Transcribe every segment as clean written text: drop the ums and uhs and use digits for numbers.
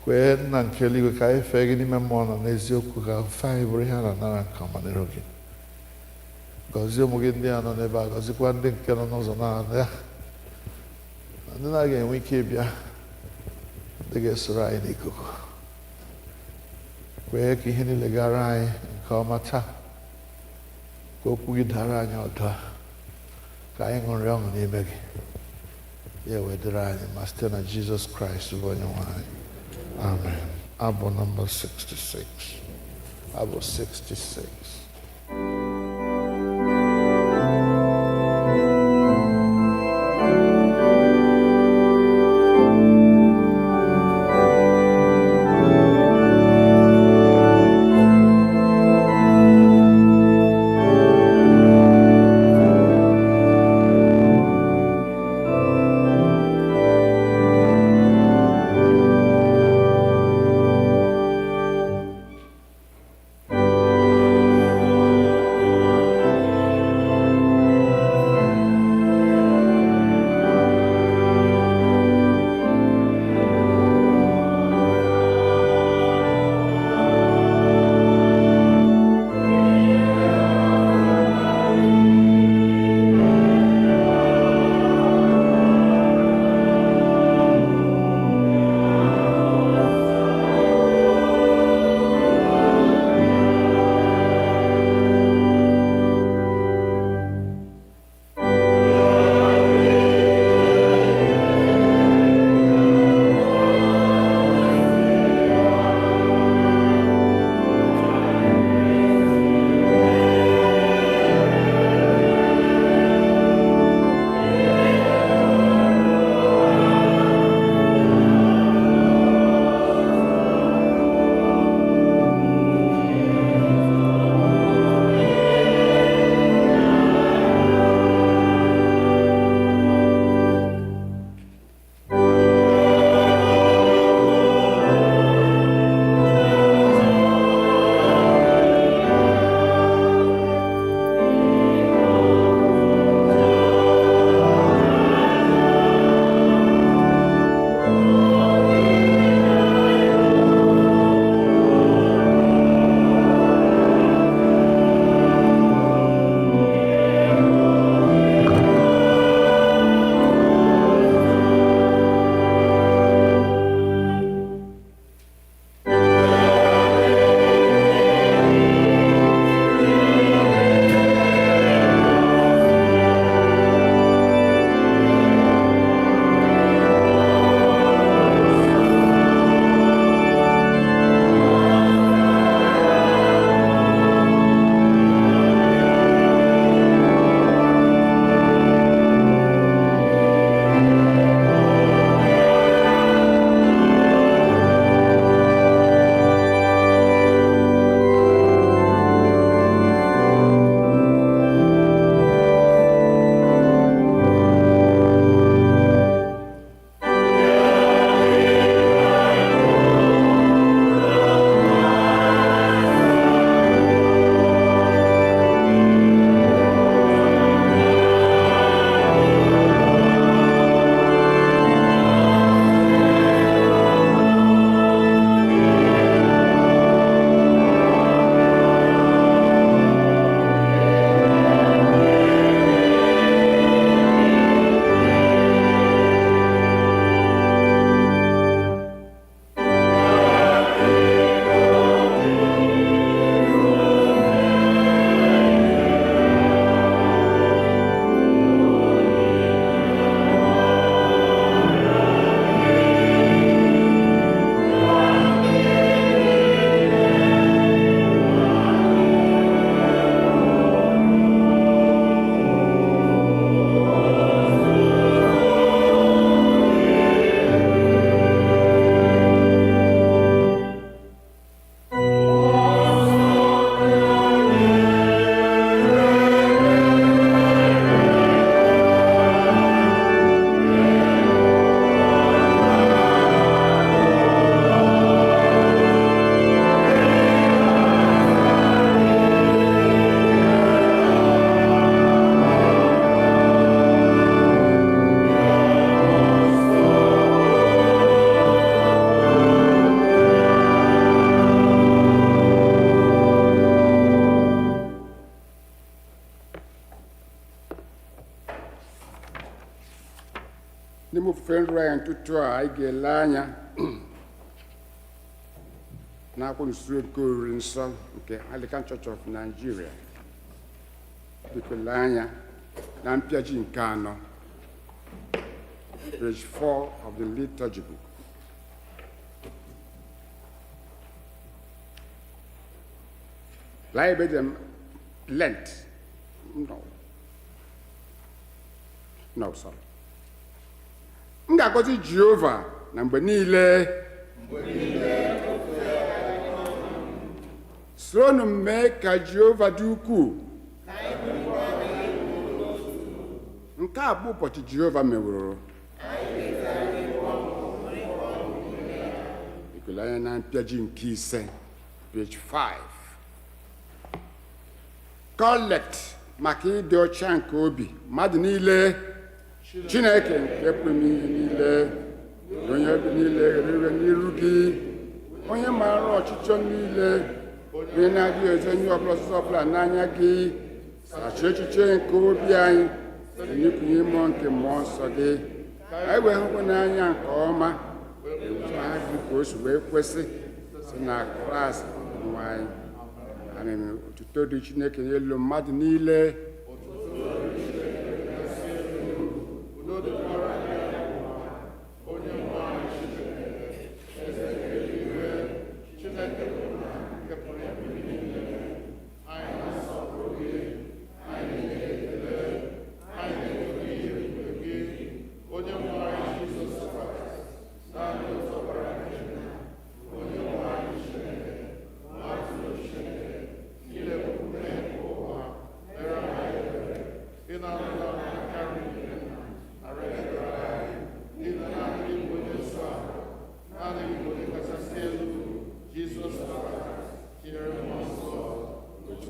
kwee nna nke eluigwe ka anyị fee gị n'ime mmụọ na n'eziokwu ka ofe anyị bụrụ ihe a na-anara nke ọma n'iru gị. Gọzie ụmụ gị ndị a nọ n'ebe a, gọzikwa ndị nke nọ n'ụzọ na-abịa ya, ndị na-aga enwe ike ịbịa, ndị ga-esoro anyị n'ikuku. Kwee ka ihe niile gara anyị nke ọma taa, ka okwu gị dara anyị ụda, ka anyị ṅụrịa ọṅụ n'ime gị, ya wedịrị anyị ma site na Jizọs Kraịst bụ onye nwe anyị. Amen. Abụ nọmba 66. Abụ 66. n'ime ofufe nrọ ya ntụtụ a anyị ga-ele anya n'akwụkwọ usoro nke oriri nsọ nke Anglican Church of Nigeria. Biko lee anya na mpịaji nke 4, page 4 of the liturgy book. Lie by them Lent. No, sorry. M ga-agọzi Jehova na mgbe niile. Soronụ mee ka Jehova dị ukwuu. Nke a bụ ụbọchị Jehova meworo. Ikele anya na mpịaji nke 5, page 5. Kolekt maka ịdị ọcha nke obi mmadụ niile. Chineke nke pụrụ ihe niile, onye obi niile rere n'iru gị, onye maara ọchịchọ niile, onye na-adịghị ezi onye ọbụla ọsụsọ ọbụla n'anya gị, sachaa echiche nke obi anyị, n'ikwunye mmụọ nke mmụọ nsọ gị, anyị wee hụkwa n'anya nke ọma, ha gị ka o si wee kwesị si na Kraịst nwa anyị. Amen. Otuto dị Chineke n'elu mmadụ niile.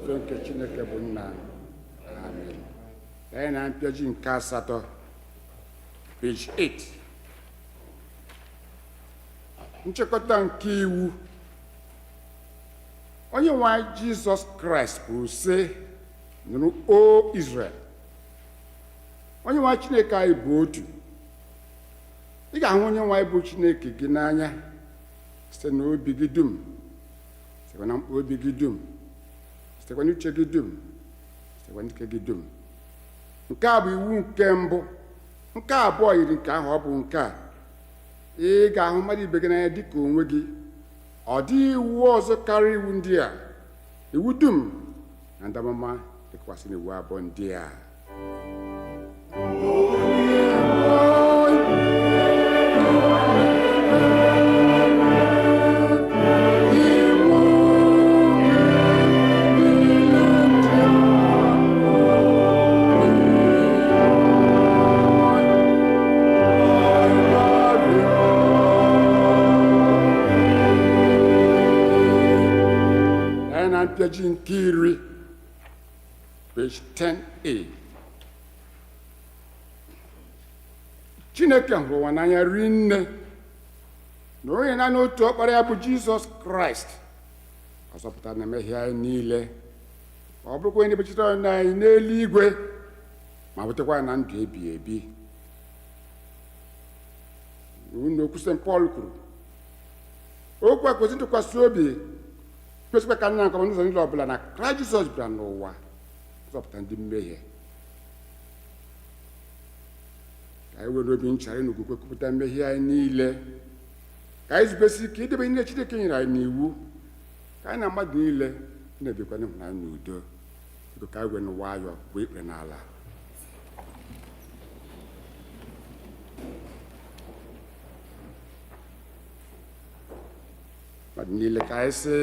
Nke Chineke bụ nna. Amen. Anyị na mpịaji nke 8, page 8. Nchịkọta nke iwu. Onye nwe anyị Jizọs Kraịst kwuru sị, nụrụ o Israel, onye nwe anyị Chineke anyị bụ otu. Ị ga-ahụ onye nwe anyị bụ Chineke gị n'anya site n'obi gị dum, site na mkpụrụ obi gị dum, sitekwa n'uche gị dum, sitekwa n'ike gị dum. Nke a bụ iwu nke mbụ. Nke abụọ yiri nke ahụ, ọ bụ nke a: ị ga-ahụ mmadụ ibe gị n'anya dịka onwe gị. Ọ dịghị iwu ọzọ karịa iwu ndị a. Iwu dum na ndamama dịkwasị n'iwu abụọ ndị a. Mpịaji nke 10, page 10a. Chineke hụrụ ụwa n'anya rinne na onye naanị otu ọkpara ya bụ Jizọs Kraịst ọ zọpụtara na mmehie anyị niile, ọ bụrụkwa onye na-ebechitere anyị n'eluigwe ma butekwa na ndụ ebighị ebi. Unu okwu St. Paul kwuru, okwu a kwesịrị ntụkwasị obi, kwesịkwa ka nna nkọba n'ụzọ niile ọbụla na Kraịst Jizọs bịara n'ụwa zọpụta ndị mmehie. Ka anyị were obi nchara na okwukwe kwupụta mmehie anyị niile, ka anyị zubesi ike idebe ihe Chineke nyere anyị n'iwu, ka anyị na mmadụ niile na-ebikwa n'ịhụnanya na udo. Biko ka anyị were nwayọọ gbuo ikpere n'ala. Mmadụ niile ka anyị sị,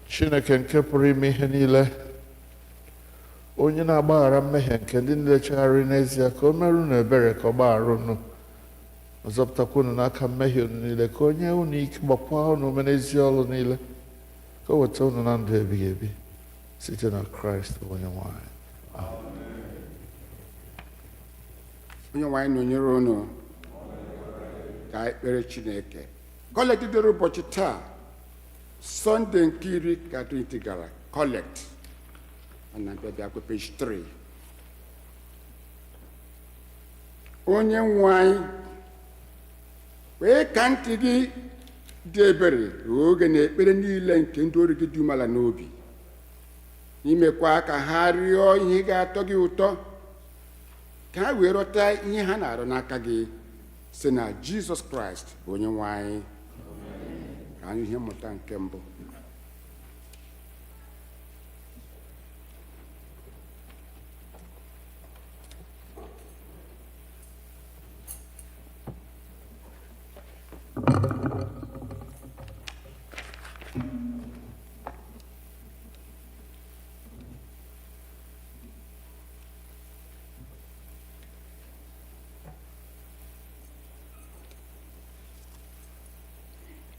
Chineke nke pụrụ ime ihe niile, onye na-agbaghara mmehie nke ndị niile chegharị n'ezie, ka o merụ unu ebere, ka ọ gbaghara unu, ọzọpụtakwa unu n'aka mmehie unu niile, ka onye unu ike, gbakwa unu ume n'ezi ọlụ niile, ka o weta unu na ndụ ebighị ebi site na Kraịst bụ onye nwe anyị. Onye nwe anyị nọnyere unu ka anyị kpere Chineke. Kolekt Diiri Ubochi taa, Sọnde nke-iri ka Trinity gara Kolekt, ana bịa page 3. Onye nwe anyị, wee ka ntị gị dị ebere oge na ekpere niile nke ndị ori gị dị umeala n'obi, imekwa ka ha rịọ ihe ga-atọ gị ụtọ, ka ha wee rọta ihe ha na-arịọ n'aka gị, sị na Jizọs Kraịst bụ onye nwe anyị. Ka anyị ihe mmụta nke mbụ.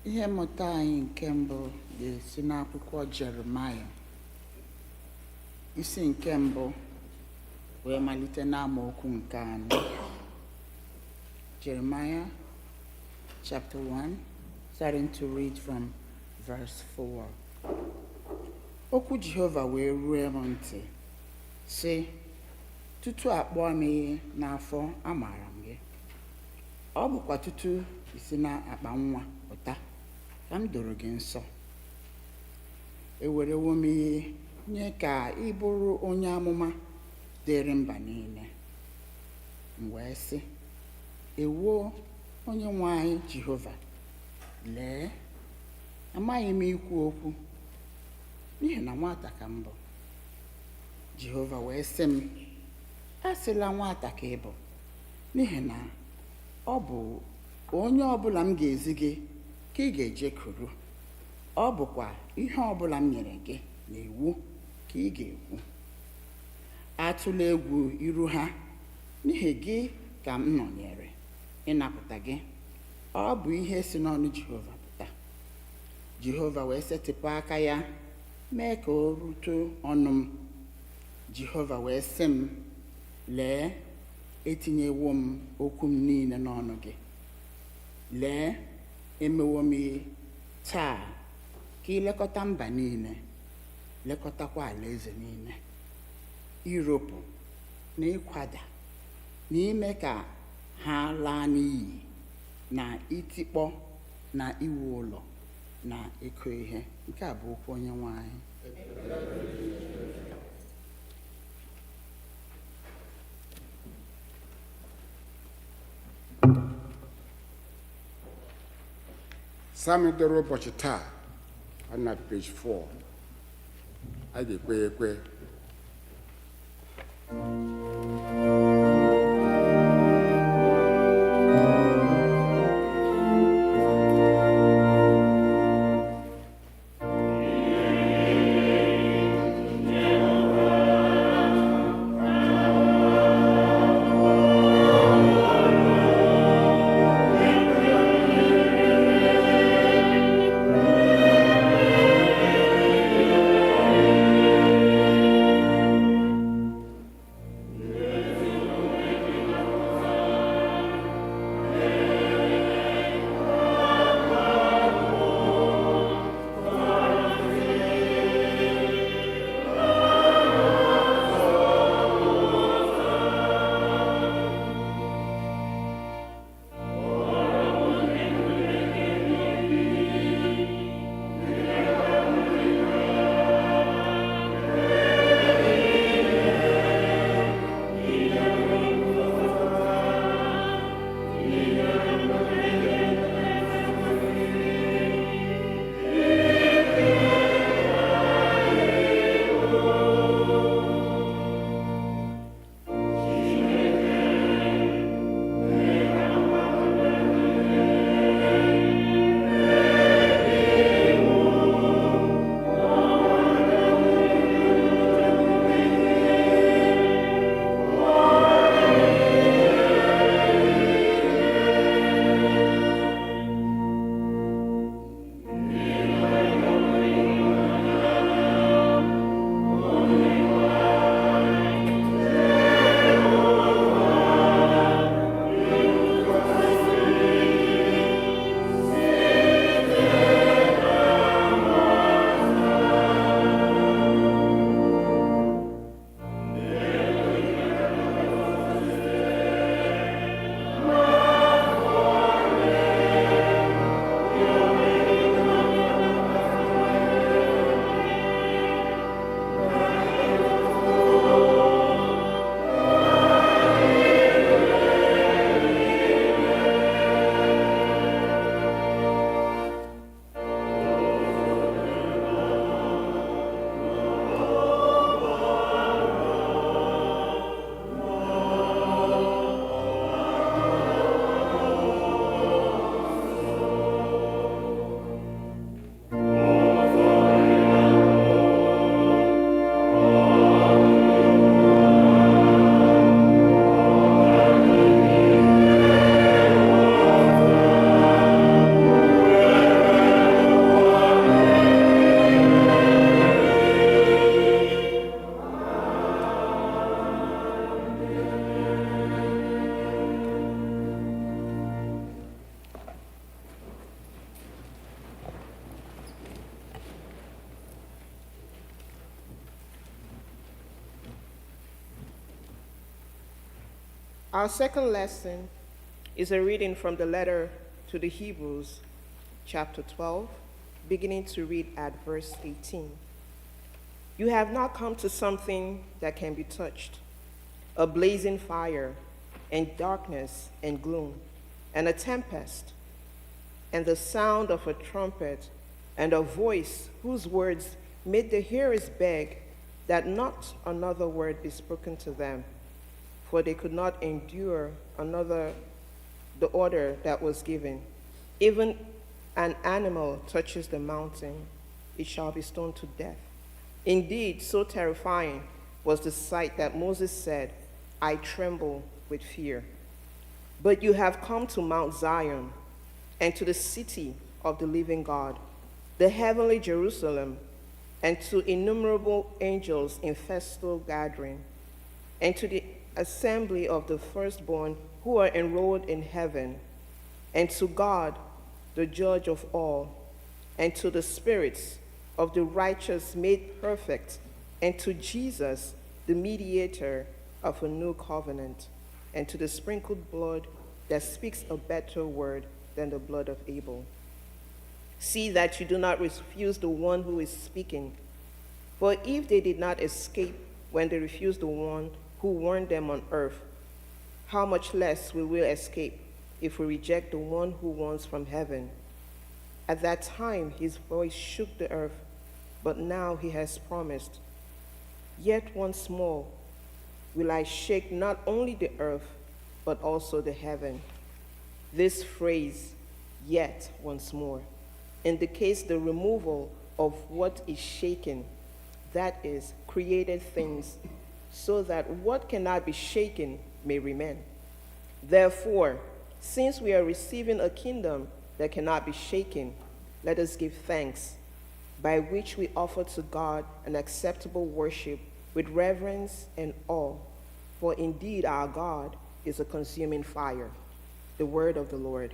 Ihe mmụta anyị nke mbụ ga-esi n'akwụkwọ Jeremaya, isi nke mbụ wee malite n'amaokwu nke 4. Jeremiah chapter 1, starting to read from verse 4. Okwu Jehova wee rue m ntị, sị, tutu akpọọ m ihe n'afọ amaara m gị, ọ bụkwa tutu isi na-akpa nwa pụta ka m doro gị nsọ. Ewerewo m ihe nye ka ị bụrụ onye amụma dịrị mba niile. M wee sị, ewoo, onye nwe anyị Jehova, lee, amaghị m ikwu okwu, n'ihi na nwata ka m bụ. Jehova wee sị m, asịla nwata ka ị bụ, n'ihi na ọ bụ onye ọbụla m ga-ezi gị ka ị ga-ejekuru. Ọ bụkwa ihe ọbụla m nyere gị n'iwu ka ị ga-ekwu. Atụla egwu iru ha, n'ihi gị ka m nọnyere ịnapụta gị. Ọ bụ ihe si n'ọnụ Jehova pụta. Jehova wee setịpụ aka ya, mee ka o rutu ọnụ m. Jehova wee sị m, lee, etinyewo m okwu m niile n'ọnụ gị. Lee, emewo m ihe taa ka ilekọta mba niile, lekọtakwa alaeze niile, iropụ na ịkwada, na ime ka ha laa n'iyi, na itikpọ na iwu ụlọ na ịkụ ihe. Nke a bụ okwu onye nwe anyị. Psalm Diiri Ubochi taa, na page 4. A ga-ekpe ekpe. Our second lesson is a reading from the letter to the Hebrews, chapter 12, beginning to read at verse 18. You have not come to something that can be touched, a blazing fire, and darkness and gloom, and a tempest, and the sound of a trumpet, and a voice whose words made the hearers beg that not another word be spoken to them, for they could not endure the order that was given. Even an animal touches the mountain, it shall be stoned to death. Indeed, so terrifying was the sight that Moses said, I tremble with fear. But you have come to Mount Zion, and to the city of the living God, the heavenly Jerusalem, and to innumerable angels in festal gathering, and to the assembly of the firstborn who are enrolled in heaven, and to God, the judge of all, and to the spirits of the righteous made perfect, and to Jesus, the mediator of a new covenant, and to the sprinkled blood that speaks a better word than the blood of Abel. See that you do not refuse the one who is speaking. For if they did not escape when they refused the one who warned them on earth, how much less will we escape if we reject the one who warns from heaven? At that time his voice shook the earth, but now he has promised, yet once more will I shake not only the earth, but also the heaven. This phrase, yet once more, indicates the removal of what is shaken, that is, created things, so that what cannot be shaken may remain. Therefore, since we are receiving a kingdom that cannot be shaken, let us give thanks, by which we offer to God an acceptable worship with reverence and awe, for indeed our God is a consuming fire. The word of the Lord.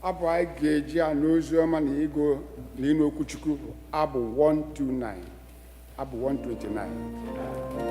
Abụ anyị ga-eji a n'ozi ọma na ịgụ na ịnụ okwu Chukwu abụ 129, abụ 129.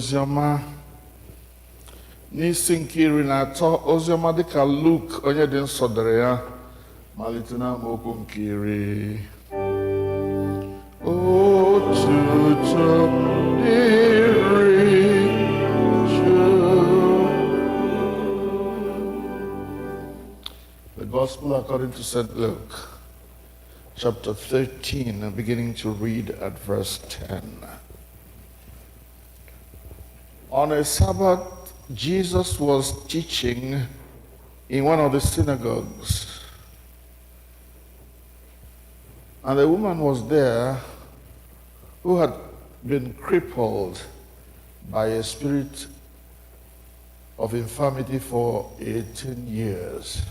oziọma n'isi nke-iri na atọ oziọma dịka Luk onye dị nsọ dere ya malite n'amaokwu nke-iri. Otuto dịrị Chukwu. The Gospel according to St. Luke, chapter 13, beginning to read at verse 10. On a Sabbath, Jesus was teaching in one of the synagogues. And a woman was there who had been crippled by a spirit of infirmity for 18 years.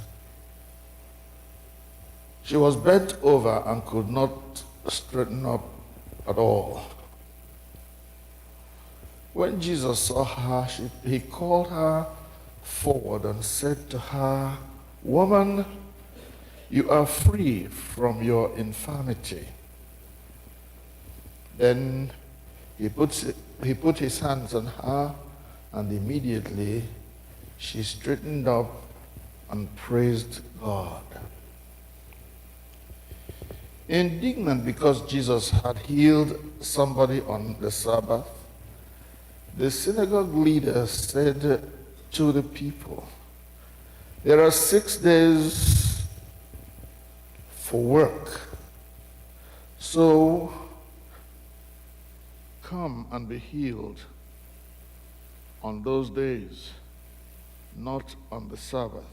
She was bent over and could not straighten up at all. When Jesus saw her, he called her forward and said to her, "Woman, you are free from your infirmity." Then he put his hands on her, and immediately she straightened up and praised God. Indignant because Jesus had healed somebody on the Sabbath, the synagogue leader said to the people, "There are 6 days for work, so come and be healed on those days, not on the Sabbath."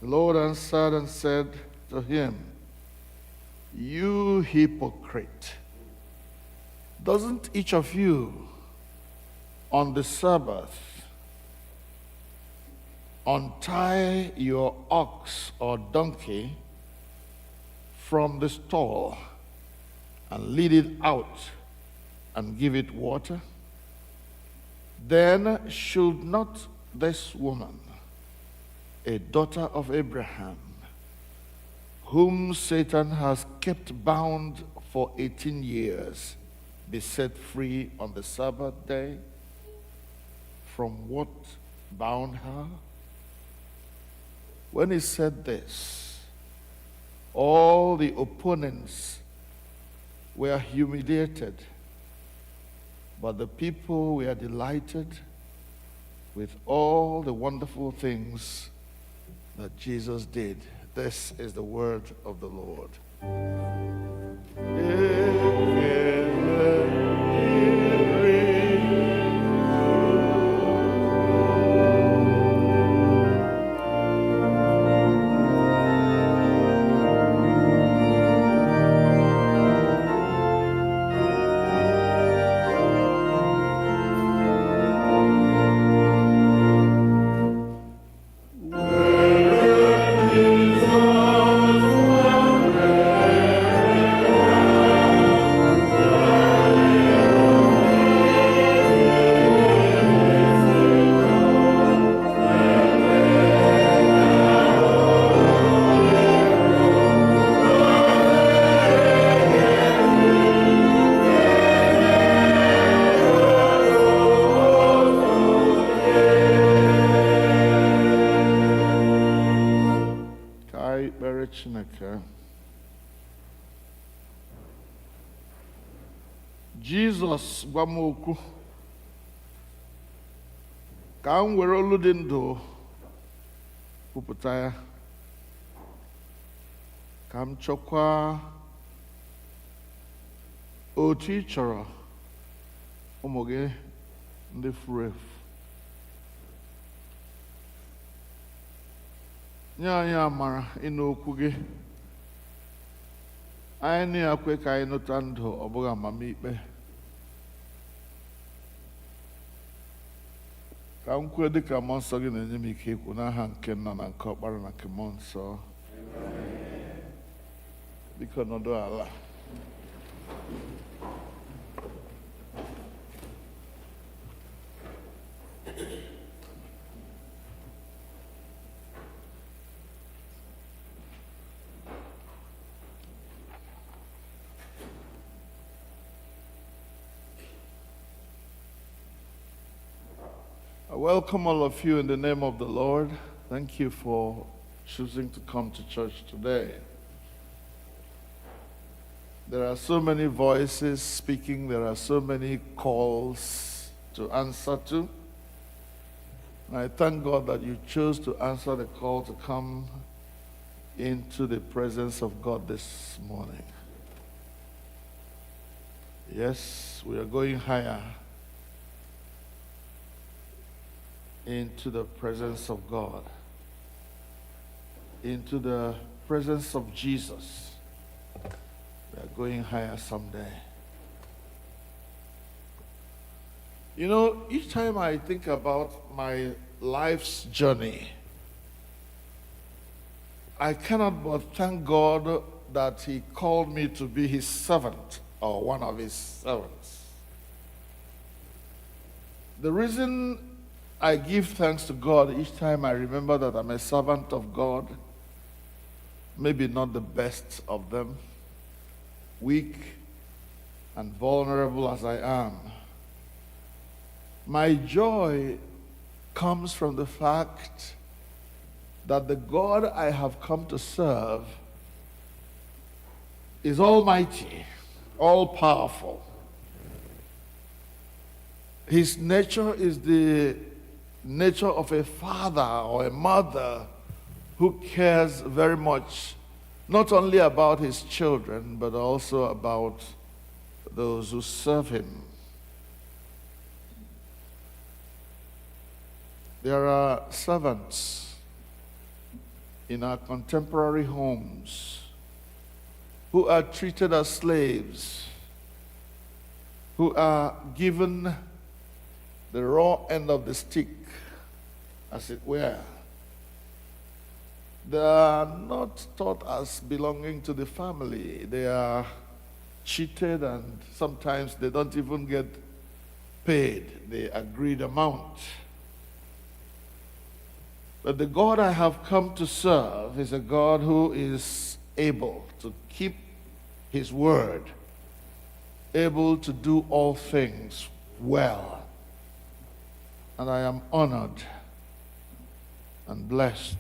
The Lord answered and said to him, "You hypocrite! Doesn't each of you on the Sabbath untie your ox or donkey from the stall and lead it out and give it water? Then should not this woman, a daughter of Abraham, whom Satan has kept bound for 18 years, be set free on the Sabbath day from what bound her?" When he said this, all the opponents were humiliated, but the people were delighted with all the wonderful things that Jesus did. This is the word of the Lord. Chineke. Jizọs gwa m okwu ka m were olu dị ndụ kwupụta ya, ka m chọkwa otu ị chọrọ ụmụ gị ndị furu efu. Nye anyị amara ịnụ okwu gị, anyị na-akwe ka anyị nụta ndụ ọ bụghị amamikpe. Ka m kwue dị ka mmụọ nsọ gị na-enye m ike ikwu n'aha nke Nna na nke Ọkpara na nke Mmụọ Nsọ. Biko nọdụ ala. I welcome all of you in the name of the Lord. Thank you for choosing to come to church today. There are so many voices speaking, there are so many calls to answer to. I thank God that you chose to answer the call to come into the presence of God this morning. Yes, we are going higher into the presence of God, into the presence of Jesus. We are going higher someday. You know, each time I think about my life's journey, I cannot but thank God that He called me to be His servant, or one of His servants. The reason I give thanks to God each time I remember that I'm a servant of God, maybe not the best of them, weak and vulnerable as I am, my joy comes from the fact that the God I have come to serve is almighty, all-powerful. His nature is the nature of a father or a mother who cares very much not only about his children, but also about those who serve him. There are servants in our contemporary homes who are treated as slaves, who are given the raw end of the stick, as it were. They are not taught as belonging to the family. They are cheated, and sometimes they don't even get paid the agreed amount. But the God I have come to serve is a God who is able to keep His word, able to do all things well. And I am honored and blessed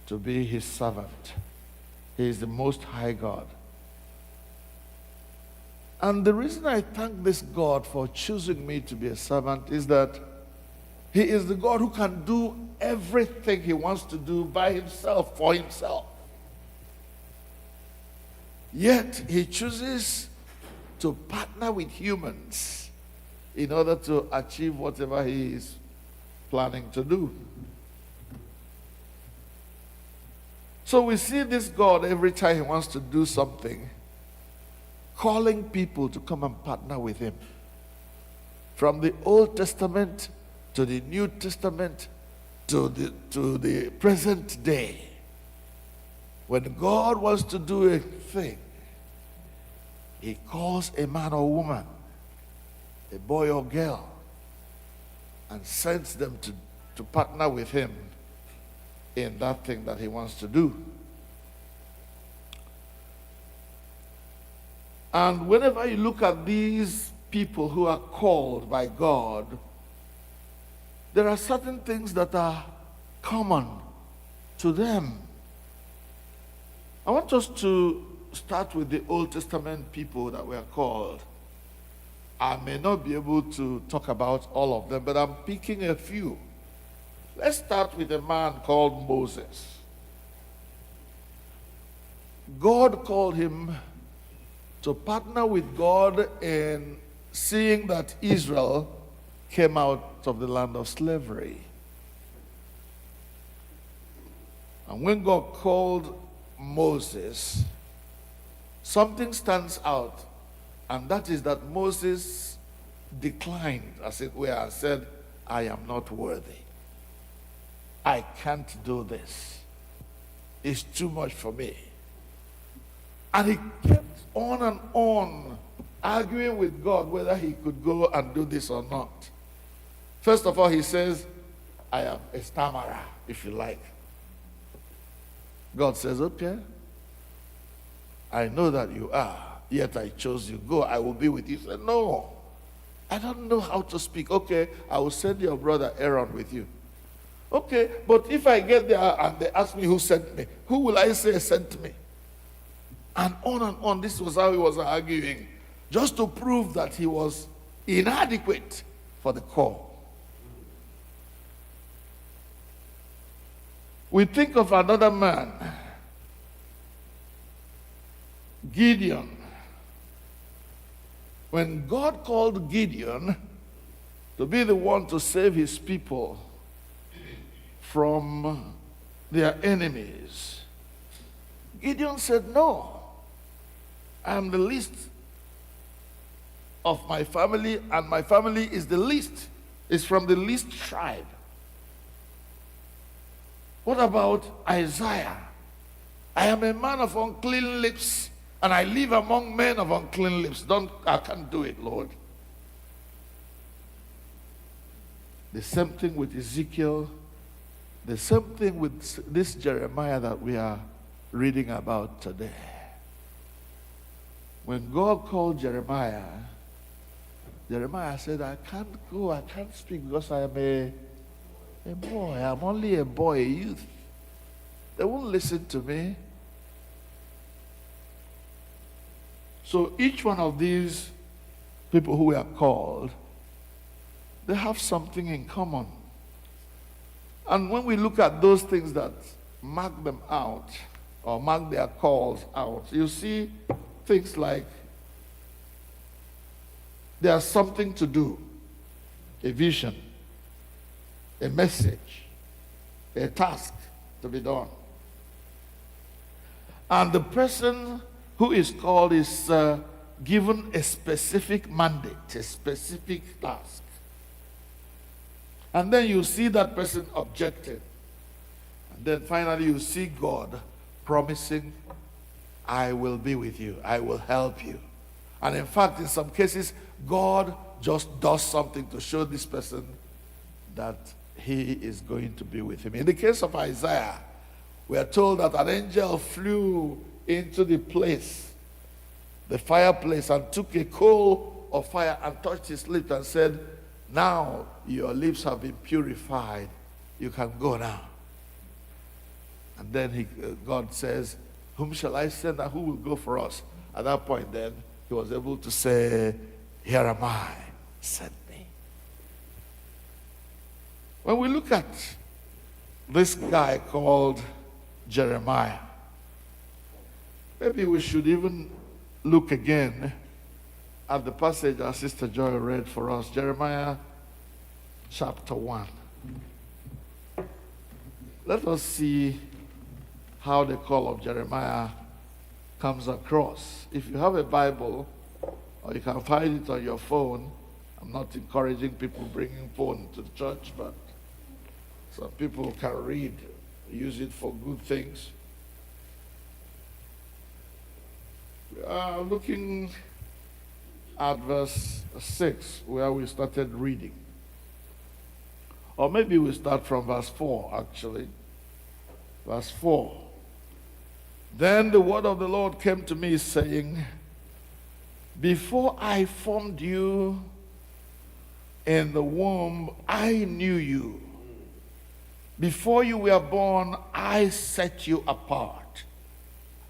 to be His servant. He is the Most High God. And the reason I thank this God for choosing me to be a servant is that He is the God who can do everything He wants to do by Himself, for Himself. Yet He chooses to partner with humans in order to achieve whatever He is planning to do. So we see this God every time He wants to do something, calling people to come and partner with Him. From the Old Testament to the New Testament to the present day. When God wants to do a thing, He calls a man or woman, a boy or girl, and sends them to partner with Him in that thing that He wants to do. And whenever you look at these people who are called by God, there are certain things that are common to them. I want us to start with the Old Testament people that were called. I may not be able to talk about all of them, but I'm picking a few. Let's start with a man called Moses. God called him to partner with God in seeing that Israel came out of the land of slavery. And when God called Moses, something stands out, and that is that Moses declined, as it were, and said, I am not worthy. I can't do this. It's too much for me. And he kept on arguing with God whether he could go and do this or not. First of all, he says, I am a stammerer, if you like. God says, okay, I know that you are, yet I chose you. Go, I will be with you. He said, no, I don't know how to speak. Okay, I will send your brother Aaron with you. Okay, but if I get there and they ask me who sent me, who will I say sent me? And on. This was how he was arguing, just to prove that he was inadequate for the call. We think of another man, Gideon. When God called Gideon to be the one to save his people from their enemies, Gideon said, no, I am the least of my family, and my family is the least, is from the least tribe. What about Isaiah? I am a man of unclean lips, and I live among men of unclean lips. I can't do it, Lord. The same thing with Ezekiel. The same thing with this Jeremiah that we are reading about today. When God called Jeremiah, Jeremiah said, I can't go, I can't speak because I am a boy. I'm only a boy, a youth. They won't listen to me. So each one of these people who are called, they have something in common. And when we look at those things that mark them out, or mark their calls out, you see things like there's something to do, a vision, a message, a task to be done. And the person who is called is given a specific mandate, a specific task. And then you see that person objected. And then finally you see God promising, I will be with you, I will help you. And in fact, in some cases, God just does something to show this person that he is going to be with him. In the case of Isaiah, we are told that an angel flew into the place, the fireplace, and took a coal of fire and touched his lips and said, now your lips have been purified. You can go now. And then God says, whom shall I send and who will go for us? At that point then, he was able to say, here am I, send me. When we look at this guy called Jeremiah, maybe we should even look again at the passage our Sister Joy read for us, Jeremiah chapter 1. Let us see how the call of Jeremiah comes across. If you have a Bible, or you can find it on your phone, I'm not encouraging people bringing phone to the church, but some people can read, use it for good things. We are looking at verse 6, where we started reading. Or maybe we start from verse 4, actually. Verse 4. Then the word of the Lord came to me, saying, before I formed you in the womb, I knew you. Before you were born, I set you apart.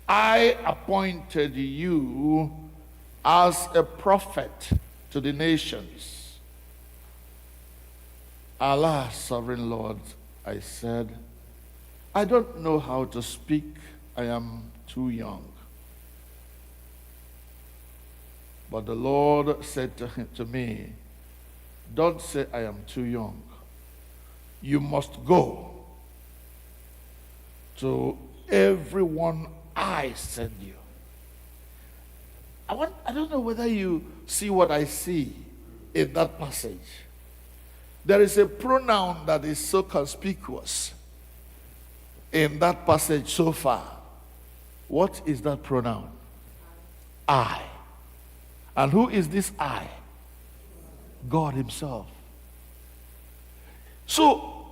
I appointed you as a prophet to the nations. Alas, sovereign Lord, I said, I don't know how to speak. I am too young. But the Lord said to me, don't say I am too young. You must go to everyone I send you. I don't know whether you see what I see in that passage. There is a pronoun that is so conspicuous in that passage so far. What is that pronoun? I. And who is this I? God himself. So,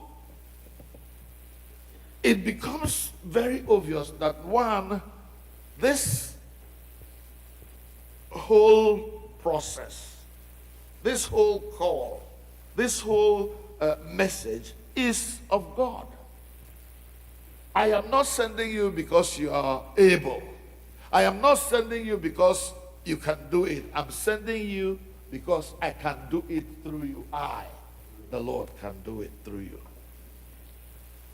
it becomes very obvious that one, this whole process this whole call, this whole message is of God. I am not sending you because you are able. I am not sending you because you can do it. I'm sending you because I can do it through you. I, the Lord, can do it through you.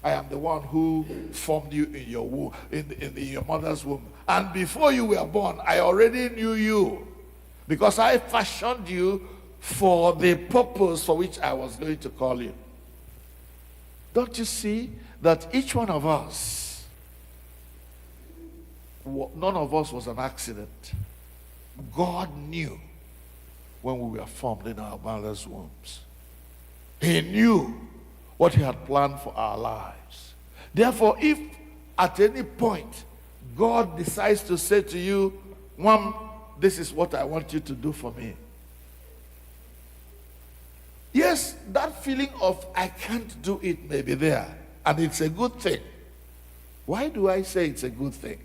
I am the one who formed you in your womb, in your mother's womb. And before you were born, I already knew you, because I fashioned you for the purpose for which I was going to call you. Don't you see that each one of us, none of us was an accident. God knew when we were formed in our mother's wombs. He knew what he had planned for our lives. Therefore, if at any point God decides to say to you, Mom, this is what I want you to do for me. Yes, that feeling of I can't do it may be there, and it's a good thing. Why do I say it's a good thing?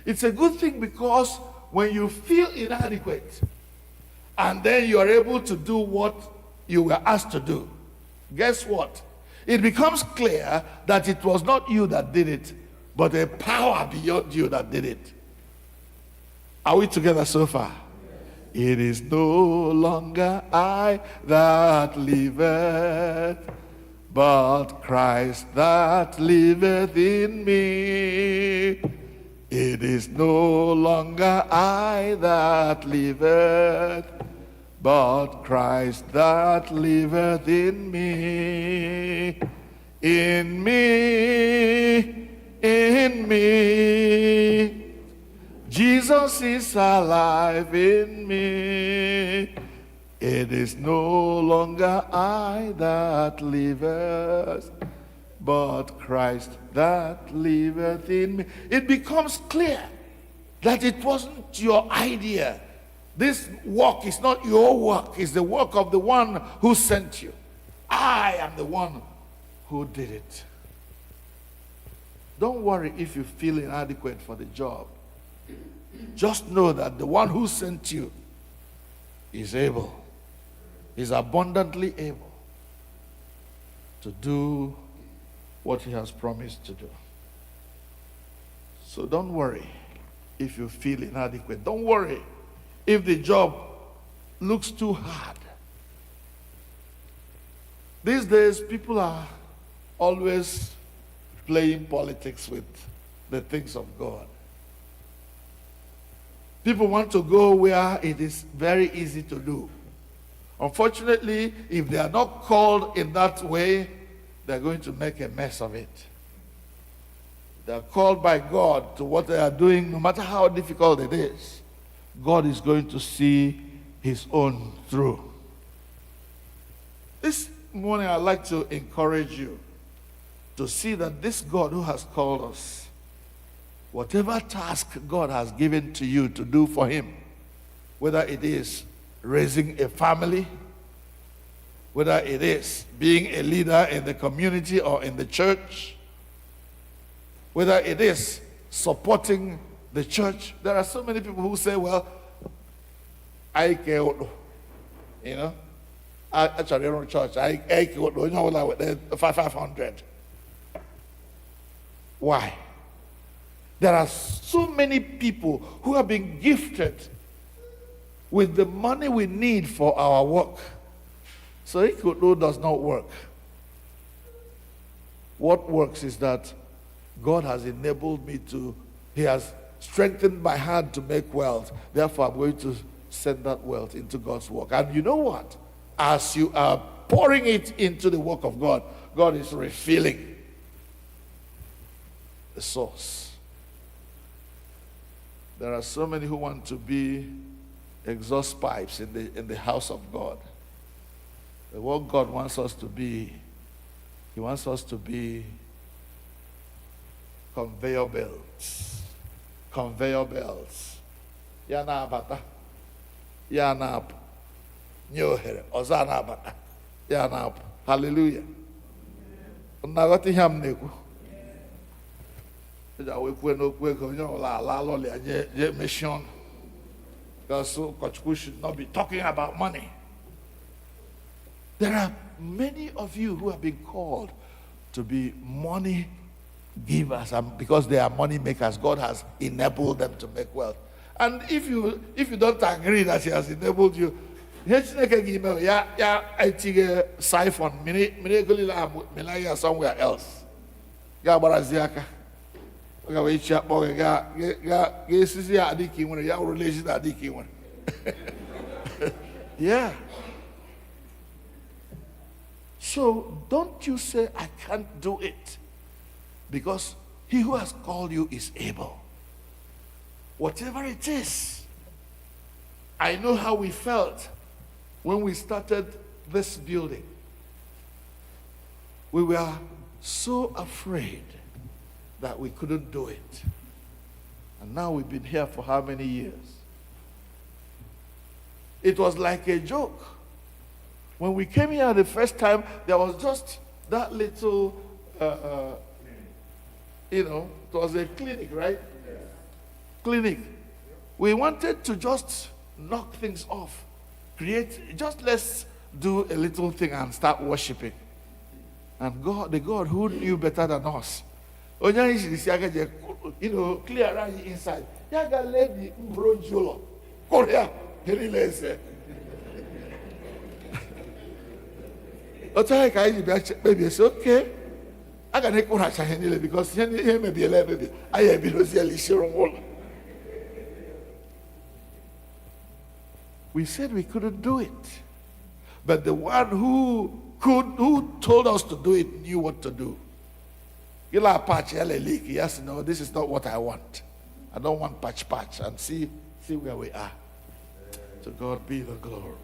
It's a good thing because when you feel inadequate and then you're able to do what you were asked to do, guess what? It becomes clear that it was not you that did it, but a power beyond you that did it. Are we together so far? It is no longer I that liveth, but Christ that liveth in me. It is no longer I that liveth, but Christ that liveth in me. In me, in me. Jesus is alive in me. It is no longer I that liveth, but Christ that liveth in me. It becomes clear that it wasn't your idea. This work is not your work. It's the work of the one who sent you. I am the one who did it. Don't worry if you feel inadequate for the job. Just know that the one who sent you is able, is abundantly able to do what he has promised to do. So don't worry if you feel inadequate. Don't worry if the job looks too hard. These days, people are always playing politics with the things of God. People want to go where it is very easy to do. Unfortunately, if they are not called in that way, they're going to make a mess of it. They are called by God to what they are doing, no matter how difficult it is. God is going to see his own through. This morning, I'd like to encourage you to see that this God who has called us, whatever task God has given to you to do for him, whether it is raising a family, whether it is being a leader in the community or in the church, whether it is supporting the church. There are so many people who say, well, I care, you know, actually in church, I care, you know, like 500. Why? There are so many people who have been gifted with the money we need for our work. So Ikodo does not work. What works is that God has enabled me to, he has strengthened my hand to make wealth. Therefore, I'm going to send that wealth into God's work. And you know what? As you are pouring it into the work of God, God is refilling the source. There are so many who want to be exhaust pipes in the house of God. But what God wants us to be, he wants us to be conveyor belts. Conveyor belts. Ya na abata. Ya na apụ. Nye ohere. Ọzọ na abata. Ya na apụ. Hallelujah. Nnaghọta ihe m na-ekwu. Eja wekwe n'okwu ego onye ọla ala alọlị je mission. Because Kochukwu should not be talking about money. There are many of you who have been called to be money givers, and because they are money makers, God has enabled them to make wealth. And if you don't agree that He has enabled you, I take a siphon, somewhere else. Yeah. So don't you say, I can't do it, because He who has called you is able. Whatever it is. I know how we felt when we started this building. We were so afraid that we couldn't do it. And now we've been here for how many years? It was like a joke. When we came here the first time, there was just that little, it was a clinic, right? Yes. Clinic. We wanted to just knock things off. Let's do a little thing and start worshiping. And God, the God who knew better than us, clear around the inside. Yaga lady bronjolo. Korea. Baby, it's okay. I can make one because he may be a baby. I have been we said we couldn't do it. But the one who told us to do it knew what to do. Yes, no, this is not what I want. I don't want patch. And see where we are. To God be the glory.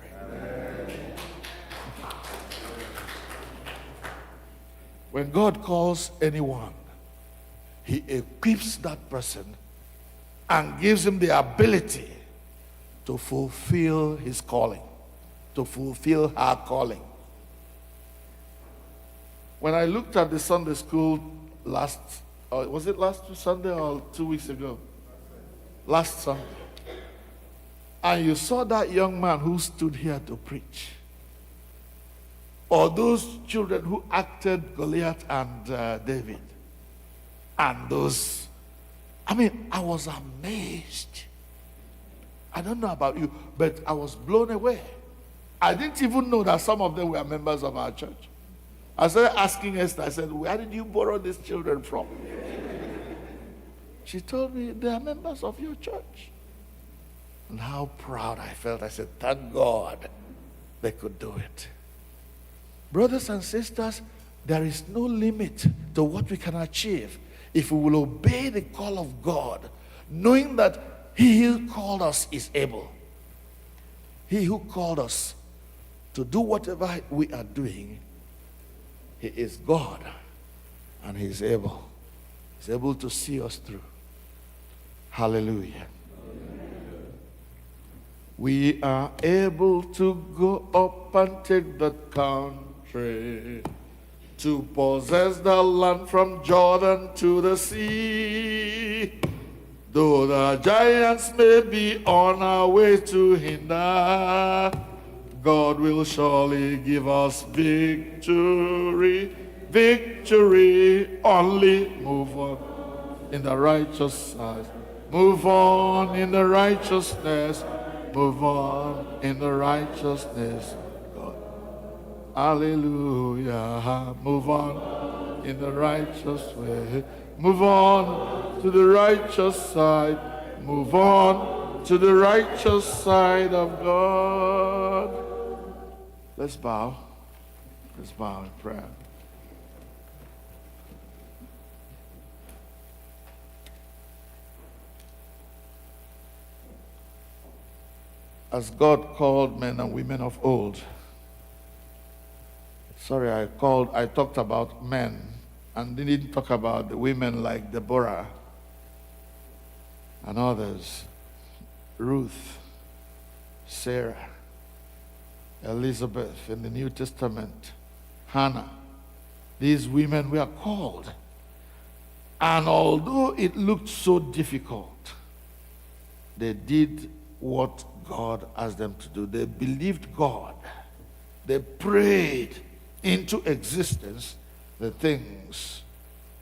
When God calls anyone, He equips that person and gives him the ability to fulfill his calling, to fulfill her calling. When I looked at the Sunday school was it last Sunday or 2 weeks ago? Last Sunday. And you saw that young man who stood here to preach. Or those children who acted Goliath and David. And those, I was amazed. I don't know about you, but I was blown away. I didn't even know that some of them were members of our church. I started asking Esther, I said, where did you borrow these children from? She told me, they are members of your church. And how proud I felt. I said, thank God they could do it. Brothers and sisters, there is no limit to what we can achieve if we will obey the call of God, knowing that He who called us is able. He who called us to do whatever we are doing, He is God, and He is able. He's able to see us through. Hallelujah. We are able to go up and take the country, to possess the land from Jordan to the sea. Though the giants may be on our way to hinder, God will surely give us victory. Victory, only move on in the righteous side. Move on in the righteousness. Move on in the righteousness of God. Hallelujah. Move on in the righteous way. Move on to the righteous side. Move on to the righteous side of God. Let's bow. Let's bow in prayer. As God called men and women of old. Sorry, I talked about men and didn't talk about the women like Deborah and others. Ruth, Sarah, Elizabeth in the New Testament, Hannah. These women were called. And although it looked so difficult, they did what God asked them to do. They believed God They prayed into existence the things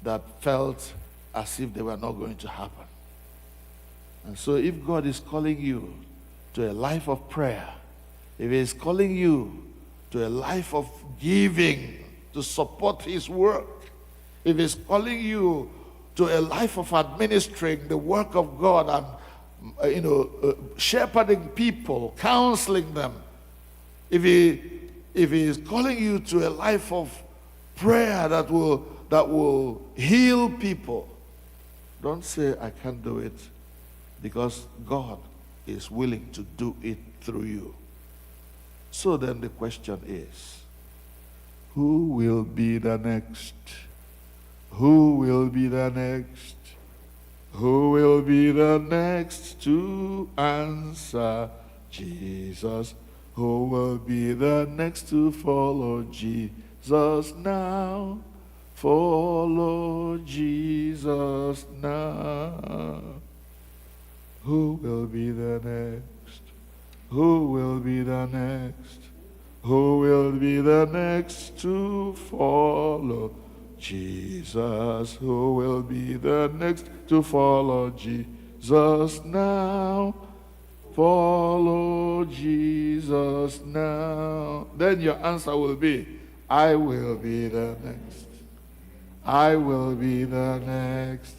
that felt as if they were not going to happen. And so if God is calling you to a life of prayer, if He is calling you to a life of giving to support His work, if He's calling you to a life of administering the work of God and shepherding people, counseling them, if he is calling you to a life of prayer that will heal people, don't say, I can't do it, because God is willing to do it through you. So then the question is, who will be the next? Who will be the next? Who will be the next to answer Jesus? Who will be the next to follow Jesus now? Follow Jesus now. Who will be the next? Who will be the next? Who will be the next to follow Jesus? Who will be the next to follow Jesus now? Follow Jesus now. Then your answer will be, I will be the next. I will be the next.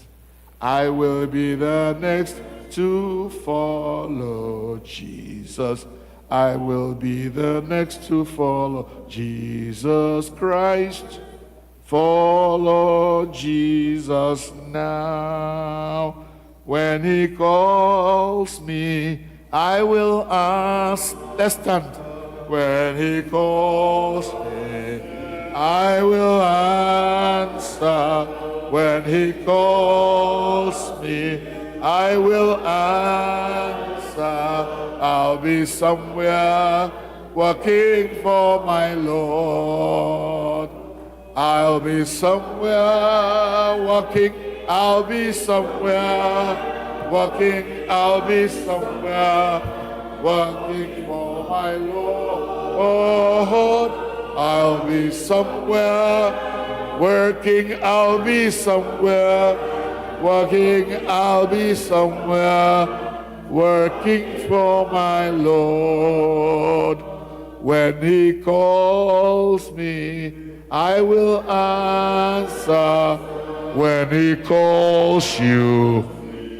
I will be the next to follow Jesus. I will be the next to follow Jesus Christ. Follow Jesus now. When He calls me, I will ask. Let's stand. When He calls me, I will answer. When He calls me, I will answer. I'll be somewhere working for my Lord. I'll be somewhere working. I'll be somewhere working. I'll be somewhere working for my Lord. I'll be somewhere working. I'll be somewhere working. I'll be somewhere working for my Lord. When He calls me, I will answer. When He calls you,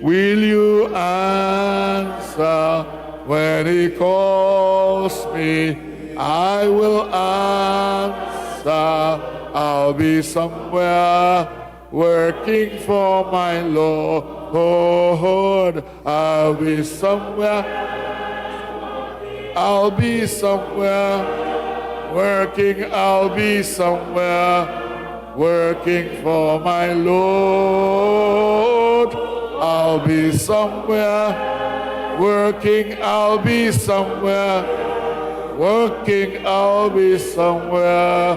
will you answer? When He calls me, I will answer. I'll be somewhere working for my Lord. I'll be somewhere. I'll be somewhere working. I'll be somewhere working for my Lord. I'll be somewhere working. I'll be somewhere working. I'll be somewhere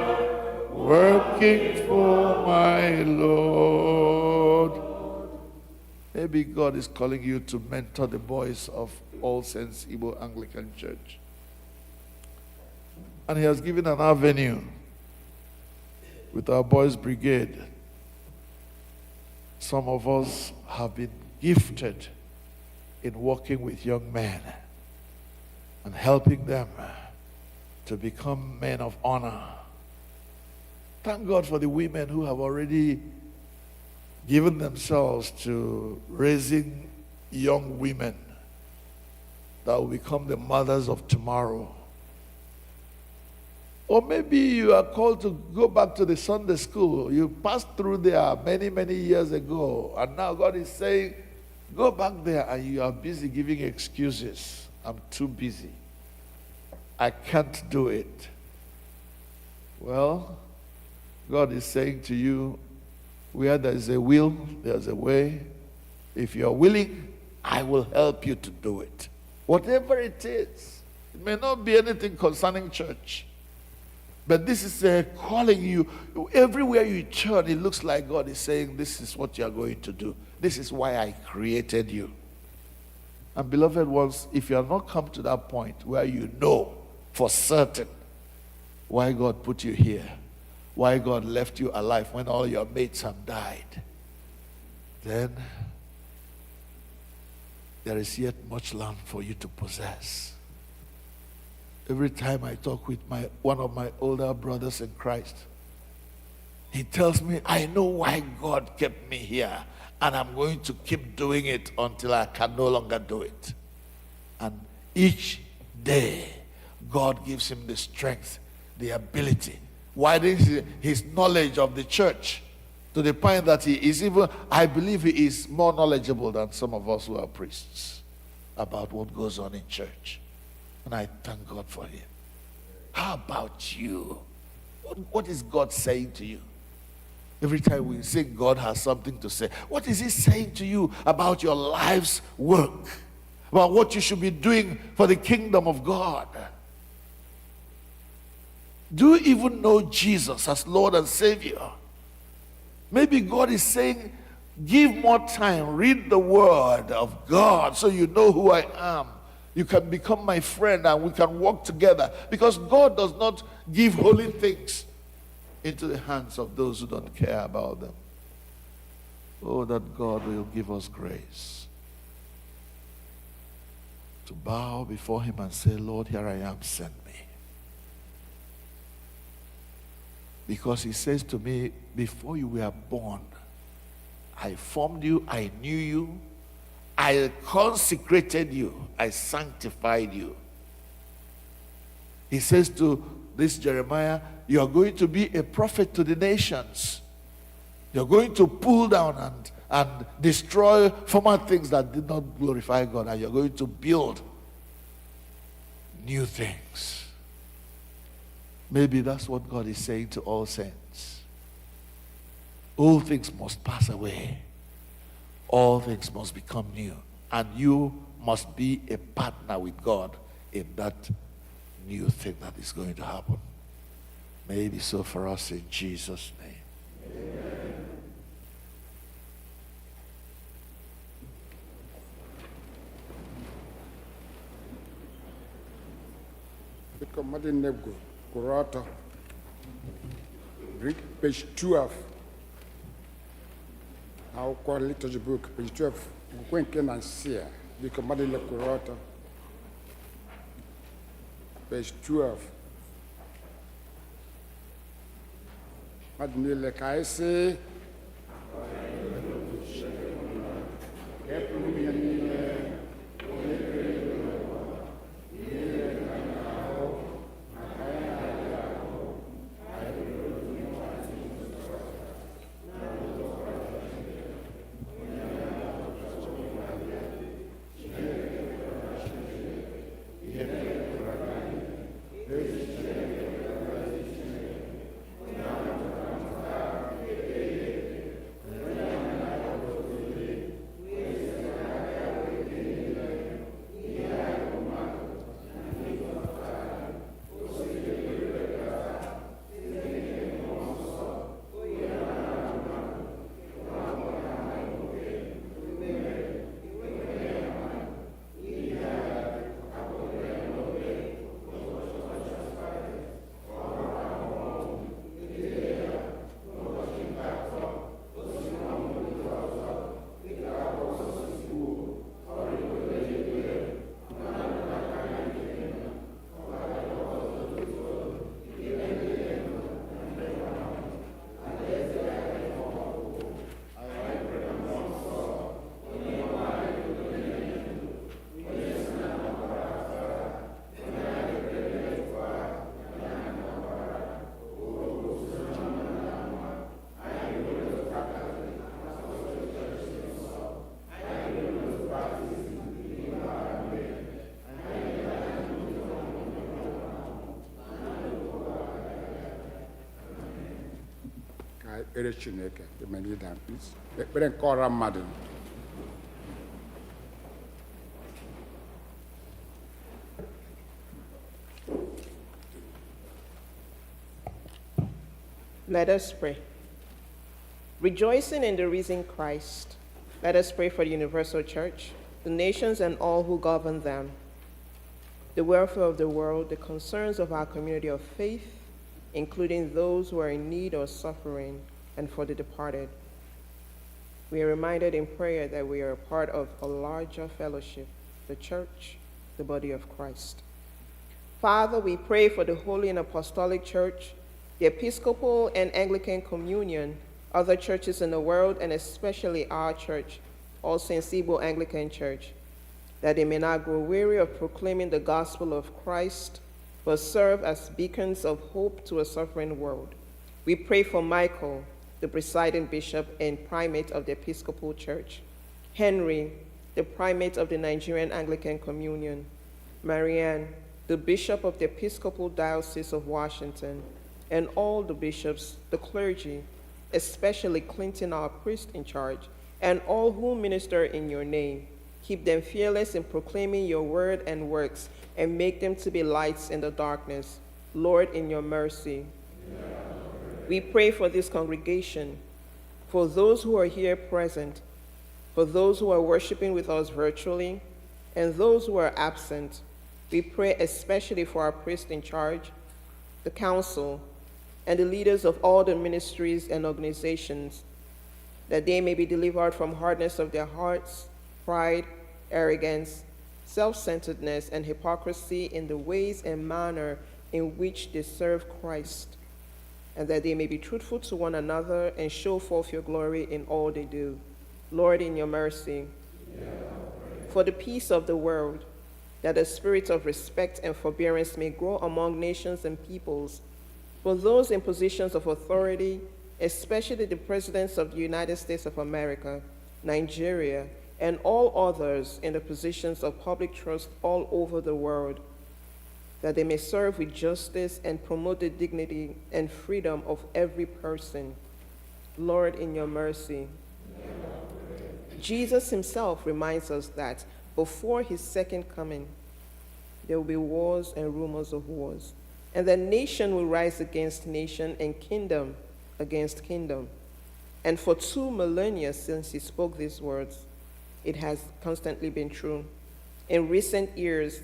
working for my Lord. Maybe God is calling you to mentor the boys of All Saints Igbo Anglican Church. And He has given an avenue with our boys' brigade. Some of us have been gifted in working with young men and helping them to become men of honor. Thank God for the women who have already given themselves to raising young women that will become the mothers of tomorrow. Or maybe you are called to go back to the Sunday school. You passed through there many, many years ago, and now God is saying, go back there, and you are busy giving excuses. I'm too busy. I can't do it. Well, God is saying to you, where there is a will, there's a way. If you're willing, I will help you to do it. Whatever it is. It may not be anything concerning church. But this is calling you. Everywhere you turn, it looks like God is saying, this is what you are going to do. This is why I created you. And beloved ones, if you have not come to that point where you know for certain why God put you here, why God left you alive when all your mates have died, then there is yet much land for you to possess. Every time I talk with one of my older brothers in Christ, he tells me, I know why God kept me here, and I'm going to keep doing it until I can no longer do it. And each day, God gives him the strength, the ability, widens his knowledge of the church to the point that he is even, I believe he is more knowledgeable than some of us who are priests about what goes on in church. And I thank God for him. How about you? What is God saying to you? Every time we sing, God has something to say. What is he saying to you about your life's work? About what you should be doing for the kingdom of God? Do you even know Jesus as Lord and Savior? Maybe God is saying, give more time, read the word of God so you know who I am. You can become my friend and we can work together. Because God does not give holy things into the hands of those who don't care about them. Oh, that God will give us grace to bow before him and say, Lord, here I am, send me. Because he says to me, before you were born, I formed you, I knew you, I consecrated you, I sanctified you. He says to this Jeremiah, you are going to be a prophet to the nations. You're going to pull down and destroy former things that did not glorify God, and you're going to build new things. Maybe that's what God is saying to all saints. All things must pass away. All things must become new. And you must be a partner with God in that new thing that is going to happen. May it be so for us in Jesus' name. Amen. Read page 12. I'll call liturgy book, page 12. Page 12. Madnile Kaisi. Chineke, the many damn please. But call her madam. Let us pray. Rejoicing in the risen Christ, let us pray for the universal church, the nations and all who govern them, the welfare of the world, the concerns of our community of faith, including those who are in need or suffering, and for the departed. We are reminded in prayer that we are a part of a larger fellowship, the church, the body of Christ. Father, we pray for the Holy and Apostolic Church, the Episcopal and Anglican Communion, other churches in the world, and especially our church, also in Igbo Anglican Church, that they may not grow weary of proclaiming the gospel of Christ, but serve as beacons of hope to a suffering world. We pray for Michael, the presiding bishop and primate of the Episcopal Church, Henry, the primate of the Nigerian Anglican Communion, Marianne, the bishop of the Episcopal Diocese of Washington, and all the bishops, the clergy, especially Clinton, our priest in charge, and all who minister in your name. Keep them fearless in proclaiming your word and works, and make them to be lights in the darkness. Lord, in your mercy. We pray for this congregation, for those who are here present, for those who are worshiping with us virtually, and those who are absent. We pray especially for our priest in charge, the council, and the leaders of all the ministries and organizations, that they may be delivered from hardness of their hearts, pride, arrogance, self-centeredness, and hypocrisy in the ways and manner in which they serve Christ, and that they may be truthful to one another and show forth your glory in all they do. Lord, in your mercy. For the peace of the world, that a spirit of respect and forbearance may grow among nations and peoples, for those in positions of authority, especially the presidents of the United States of America, Nigeria, and all others in the positions of public trust all over the world, that they may serve with justice and promote the dignity and freedom of every person. Lord, in your mercy. Jesus himself reminds us that before his second coming, there will be wars and rumors of wars, and that nation will rise against nation and kingdom against kingdom. And for 2 millennia since he spoke these words, it has constantly been true. In recent years,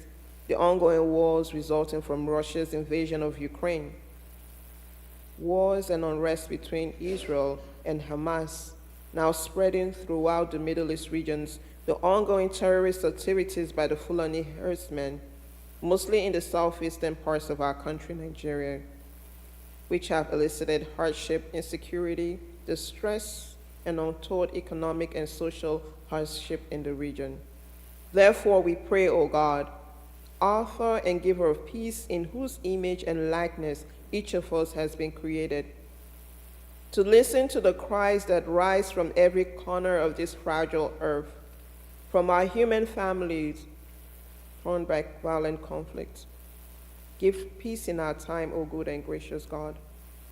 the ongoing wars resulting from Russia's invasion of Ukraine, wars and unrest between Israel and Hamas, now spreading throughout the Middle East regions, the ongoing terrorist activities by the Fulani herdsmen, mostly in the southeastern parts of our country, Nigeria, which have elicited hardship, insecurity, distress, and untold economic and social hardship in the region. Therefore, we pray, O God, author and giver of peace, in whose image and likeness each of us has been created, to listen to the cries that rise from every corner of this fragile earth, from our human families torn by violent conflict. Give peace in our time, O good and gracious God,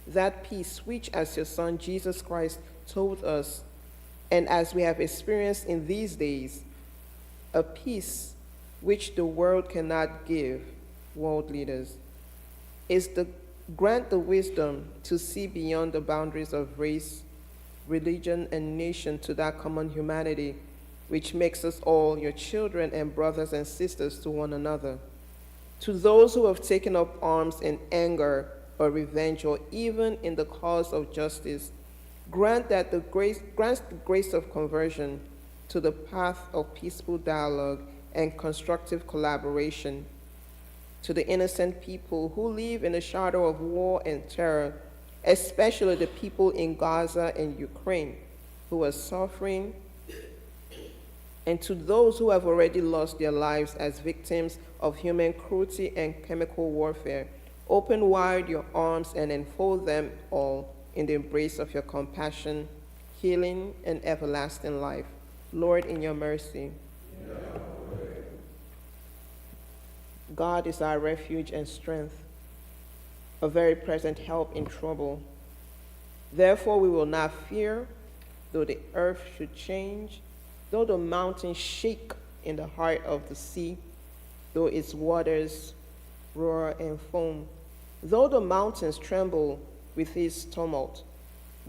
that peace which, as your Son Jesus Christ told us, and as we have experienced in these days, a peace which the world cannot give, world leaders, is to grant the wisdom to see beyond the boundaries of race, religion, and nation to that common humanity which makes us all your children and brothers and sisters to one another. To those who have taken up arms in anger or revenge, or even in the cause of justice, grants the grace of conversion to the path of peaceful dialogue and constructive collaboration. To the innocent people who live in the shadow of war and terror, especially the people in Gaza and Ukraine who are suffering, and to those who have already lost their lives as victims of human cruelty and chemical warfare, open wide your arms and enfold them all in the embrace of your compassion, healing, and everlasting life. Lord, in your mercy. God is our refuge and strength, a very present help in trouble. Therefore we will not fear, though the earth should change, though the mountains shake in the heart of the sea, though its waters roar and foam, though the mountains tremble with its tumult.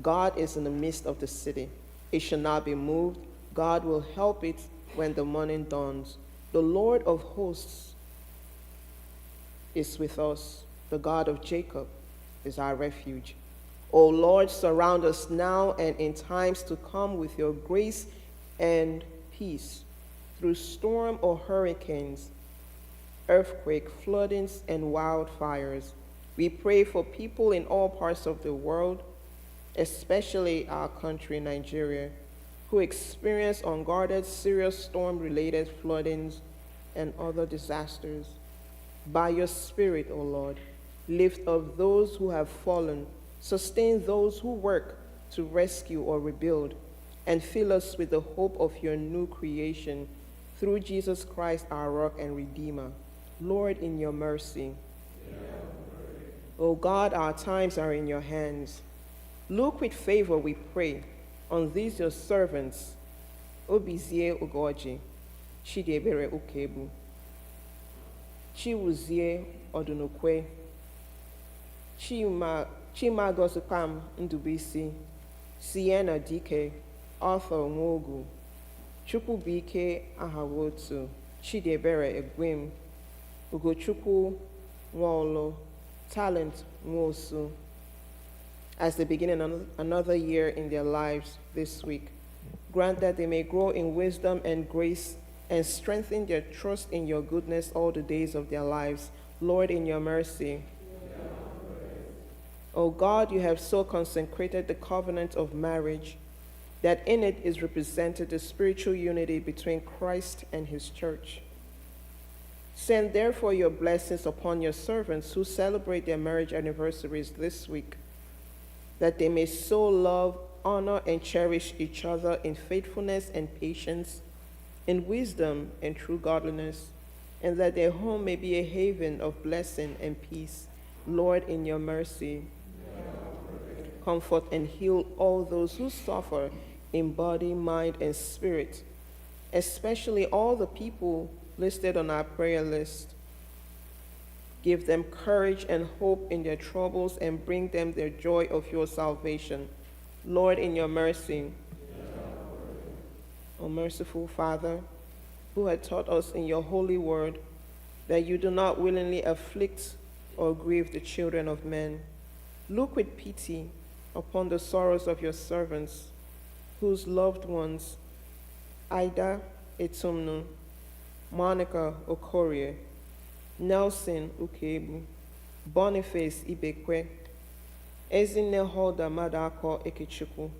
God is in the midst of the city. It shall not be moved. God will help it when the morning dawns. The Lord of hosts is with us, the God of Jacob is our refuge. O Lord, surround us now and in times to come with your grace and peace. Through storm or hurricanes, earthquake, floodings, and wildfires, we pray for people in all parts of the world, especially our country, Nigeria, who experience unguarded, serious storm-related floodings and other disasters. By your Spirit, O Lord, lift up those who have fallen, sustain those who work to rescue or rebuild, and fill us with the hope of your new creation through Jesus Christ, our rock and redeemer. Lord, in your mercy. O God, our times are in your hands. Look with favor, we pray, on these your servants, Obizie Ugoji, Chidebere Ukebu, Chiwuzie Odunukwe, Chimagosipam Ndubisi, Sienna Dike, Arthur Nwogu, Chukwubike Ahawotu, Chidebere Egwim, Ugochukwu Nwolo, Talent Nwosu, as they begin another year in their lives this week. Grant that they may grow in wisdom and grace and strengthen their trust in your goodness all the days of their lives. Lord, in your mercy. O God, you have so consecrated the covenant of marriage that in it is represented the spiritual unity between Christ and his church. Send therefore your blessings upon your servants who celebrate their marriage anniversaries this week, that they may so love, honor, and cherish each other in faithfulness and patience, in wisdom and true godliness, and that their home may be a haven of blessing and peace. Lord, in your mercy, comfort and heal all those who suffer in body, mind, and spirit, especially all the people listed on our prayer list. Give them courage and hope in their troubles and bring them their joy of your salvation. Lord, in your mercy. O merciful Father, who had taught us in your holy word that you do not willingly afflict or grieve the children of men, look with pity upon the sorrows of your servants, whose loved ones, Ida Etumnu, Monica Okorie, Nelson Ukebu, Boniface Ibekwe, Ezinne Holda Madako Ekechukwu,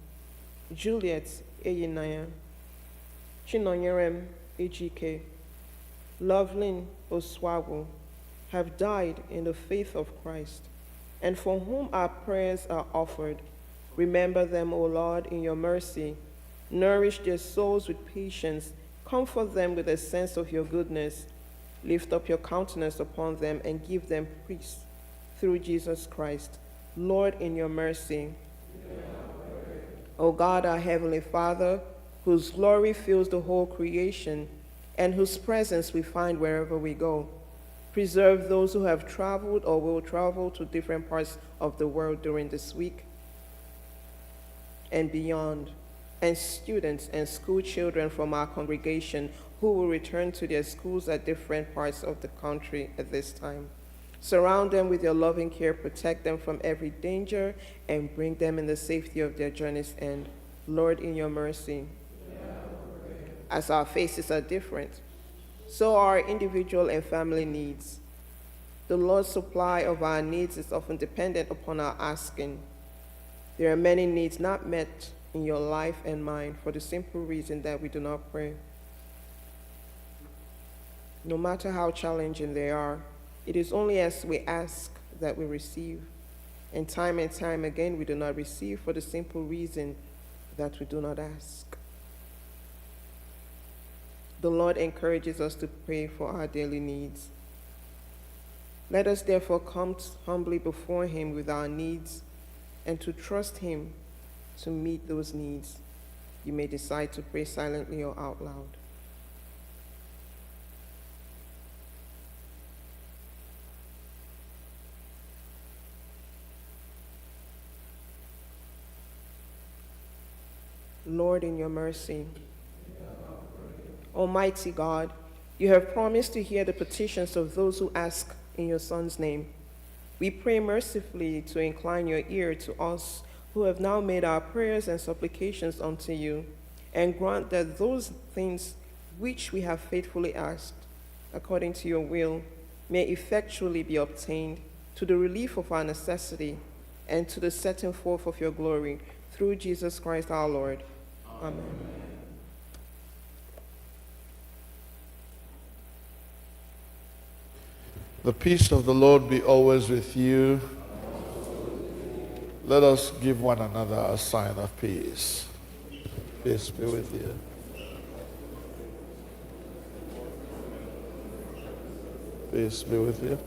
Juliet Eyinaya, Chinonyerem Ejike, Lovelyn Oswago, have died in the faith of Christ, and for whom our prayers are offered. Remember them, O Lord, in your mercy. Nourish their souls with patience. Comfort them with a sense of your goodness. Lift up your countenance upon them and give them peace through Jesus Christ. Lord, in your mercy. O God, our heavenly Father, whose glory fills the whole creation and whose presence we find wherever we go, preserve those who have traveled or will travel to different parts of the world during this week and beyond, and students and school children from our congregation who will return to their schools at different parts of the country at this time. Surround them with your loving care, protect them from every danger, and bring them in the safety of their journey's end. Lord, in your mercy. As our faces are different, so are our individual and family needs. The Lord's supply of our needs is often dependent upon our asking. There are many needs not met in your life and mine for the simple reason that we do not pray. No matter how challenging they are, it is only as we ask that we receive. And time again, we do not receive for the simple reason that we do not ask. The Lord encourages us to pray for our daily needs. Let us therefore come humbly before him with our needs and to trust him to meet those needs. You may decide to pray silently or out loud. Lord, in your mercy. Almighty God, you have promised to hear the petitions of those who ask in your Son's name. We pray mercifully to incline your ear to us who have now made our prayers and supplications unto you, and grant that those things which we have faithfully asked, according to your will, may effectually be obtained to the relief of our necessity and to the setting forth of your glory, through Jesus Christ our Lord. Amen. The peace of the Lord be always with you. Let us give one another a sign of peace. Peace be with you. Peace be with you.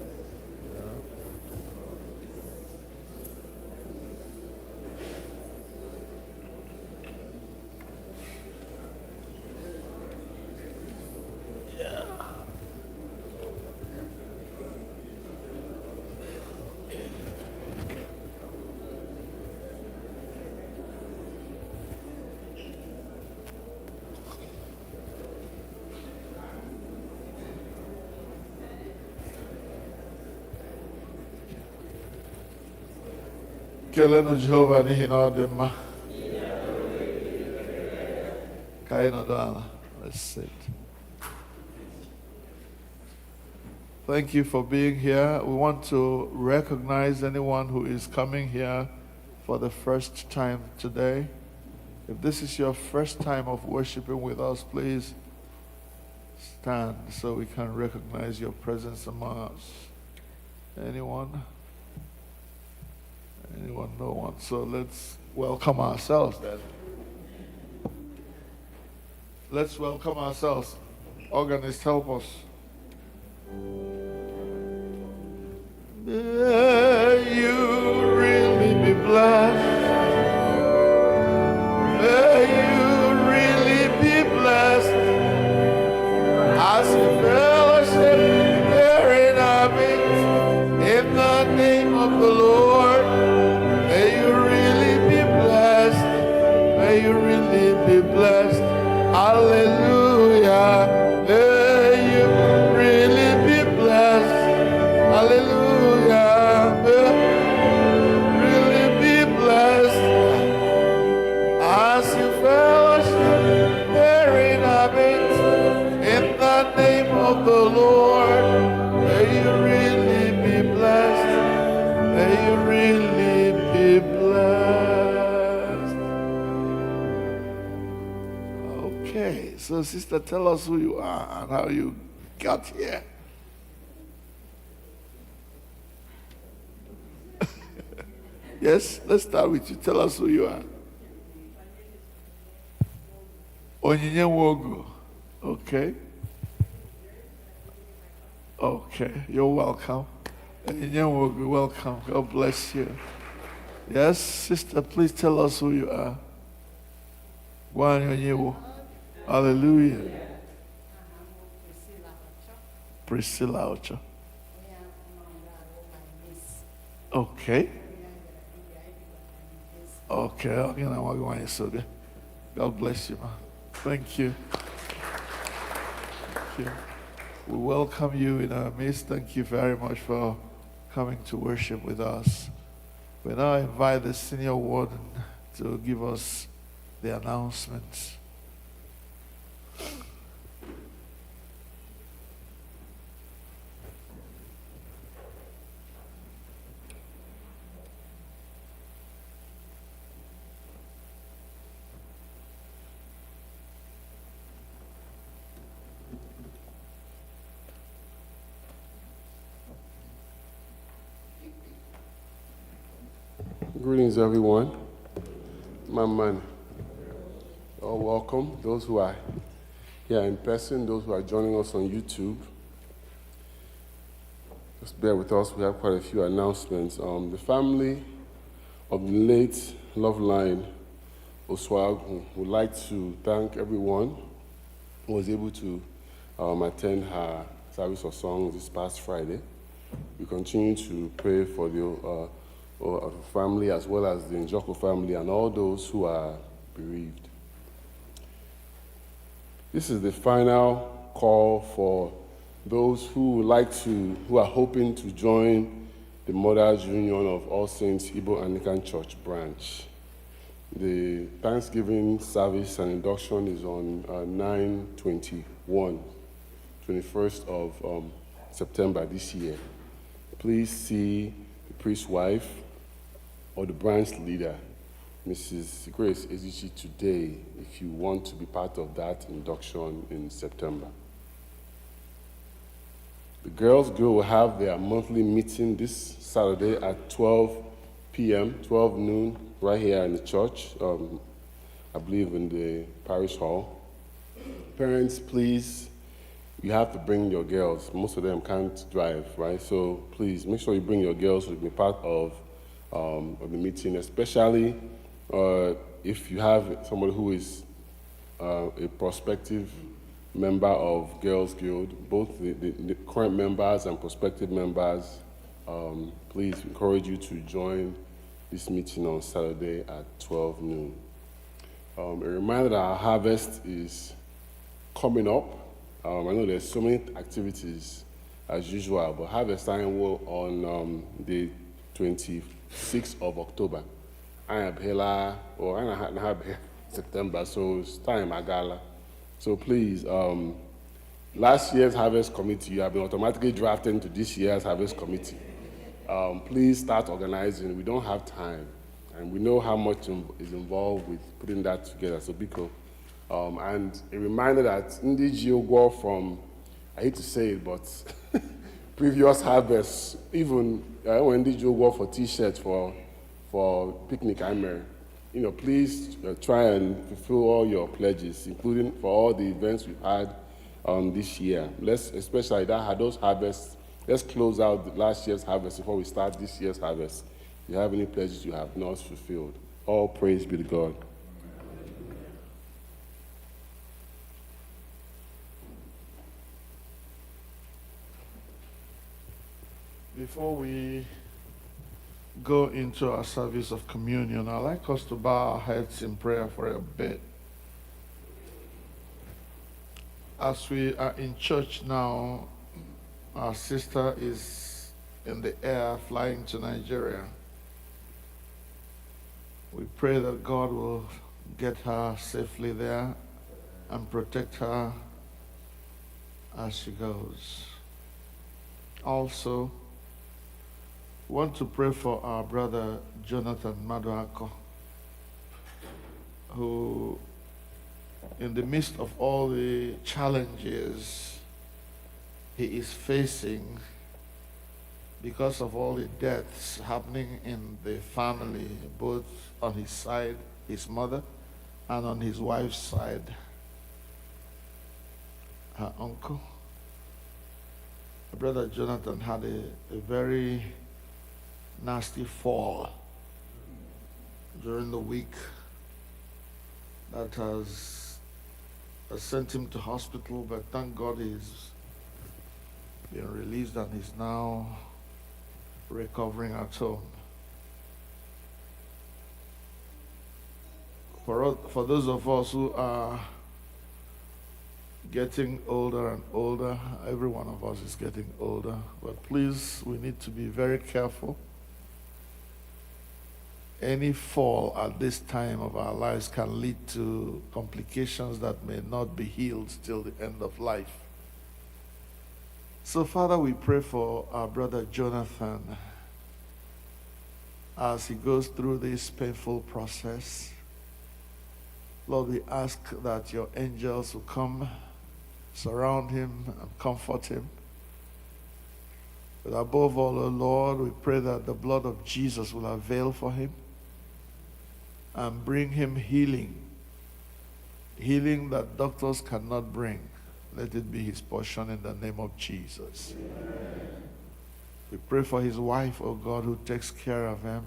Kelenu Jehovah n'ihi na ọ dị mma. Ka anyị nọdụ ala. Let's sit. Thank you for being here. We want to recognize anyone who is coming here for the first time today. If this is your first time of worshiping with us, please stand so we can recognize your presence among us. Anyone? Anyone? No one. So let's welcome ourselves then. Let's welcome ourselves. Organist, help us. May you really be blessed. May you really be blessed as you fellowship there in our midst, in the name of the Lord. May you really be blessed. May you really be blessed. Hallelujah. May you really be blessed. Hallelujah. May you really be blessed as you fellowship there in our midst, in the name of the Lord. May you really be blessed. May you really be blessed. Okay, so sister, tell us who you are and how you got here. Yes, let's start with you. Tell us who you are. Onyinye Ogugu. Okay. Okay, you're welcome. Onyinye Ogugu, welcome. God bless you. Yes, sister, please tell us who you are. Hallelujah. Priscilla Ocha. Okay. Okay, God bless you, man. Thank you. Thank you. We welcome you in our midst. Thank you very much for coming to worship with us. We now invite the senior warden to give us the announcements. Greetings, everyone. My man, all welcome. Those who are here in person, those who are joining us on YouTube. Just bear with us. We have quite a few announcements. The family of the late Loveline Oswagu would like to thank everyone who was able to attend her service of songs this past Friday. We continue to pray for the family as well as the Njoko family and all those who are bereaved. This is the final call for those who are hoping to join the Mothers Union of All Saints Igbo Anglican Church branch. The Thanksgiving service and induction is on 21st of September this year. Please see the priest's wife or the branch leader, Mrs. Grace Ezichi, today if you want to be part of that induction in September. The Girls Guild will have their monthly meeting this Saturday at 12 p.m., 12 noon, right here in the church, I believe in the parish hall. Parents, please, you have to bring your girls. Most of them can't drive, right? So please, make sure you bring your girls to be part of the meeting, especially if you have somebody who is a prospective member of Girls Guild, both the current members and prospective members. Please encourage you to join this meeting on Saturday at 12 noon. A reminder that our harvest is coming up. I know there's so many activities as usual, but harvest time will on the 26th of October. I am Hela, or I have September, so it's time Agala. So please, last year's harvest committee, you have been automatically drafted into this year's harvest committee. Please start organizing. We don't have time, and we know how much is involved with putting that together. So Biko, and a reminder that Ndi Jiogwo from, I hate to say it, but previous harvests, even when Ndi Jiogwo for T-shirts for picnic Imer, please try and fulfill all your pledges, including for all the events we've had this year. Especially those harvests. Let's close out the last year's harvest before we start this year's harvest. If you have any pledges you have not fulfilled, all praise be to God. Before we go into our service of communion, I'd like us to bow our heads in prayer for a bit. As we are in church now, our sister is in the air flying to Nigeria. We pray that God will get her safely there and protect her as she goes. Also, we want to pray for our brother Jonathan Maduako, who, in the midst of all the challenges he is facing because of all the deaths happening in the family, both on his side, his mother, and on his wife's side, her uncle. Brother Jonathan had a very nasty fall during the week that has sent him to hospital, but thank God he's been released and he's now recovering at home. For those of us who are getting older and older, every one of us is getting older, but please, we need to be very careful. Any fall at this time of our lives can lead to complications that may not be healed till the end of life. So, Father, we pray for our brother Jonathan as he goes through this painful process. Lord, we ask that your angels will come, surround him, and comfort him. But above all, O Lord, we pray that the blood of Jesus will avail for him and bring him healing that doctors cannot bring. Let it be his portion in the name of Jesus. Amen. We pray for his wife, oh God, who takes care of him.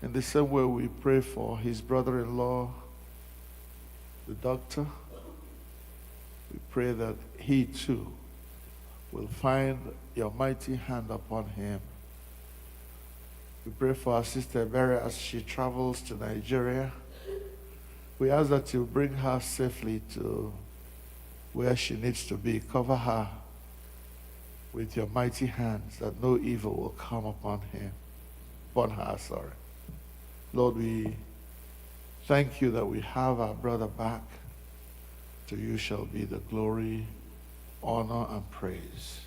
In the same way we pray for his brother-in-law, the doctor. We pray that he too will find your mighty hand upon him. We pray for our sister Mary as she travels to Nigeria. We ask that you bring her safely to where she needs to be. Cover her with your mighty hands, that no evil will come upon her, sorry. Lord, we thank you that we have our brother back. To you shall be the glory, honor, and praise.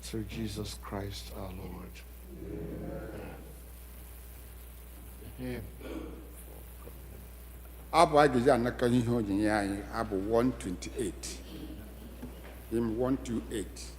Through Jesus Christ our Lord. Amen. Abụ a ga-eji anaka ihe onyinye anyị abụ 128. Hymn 128.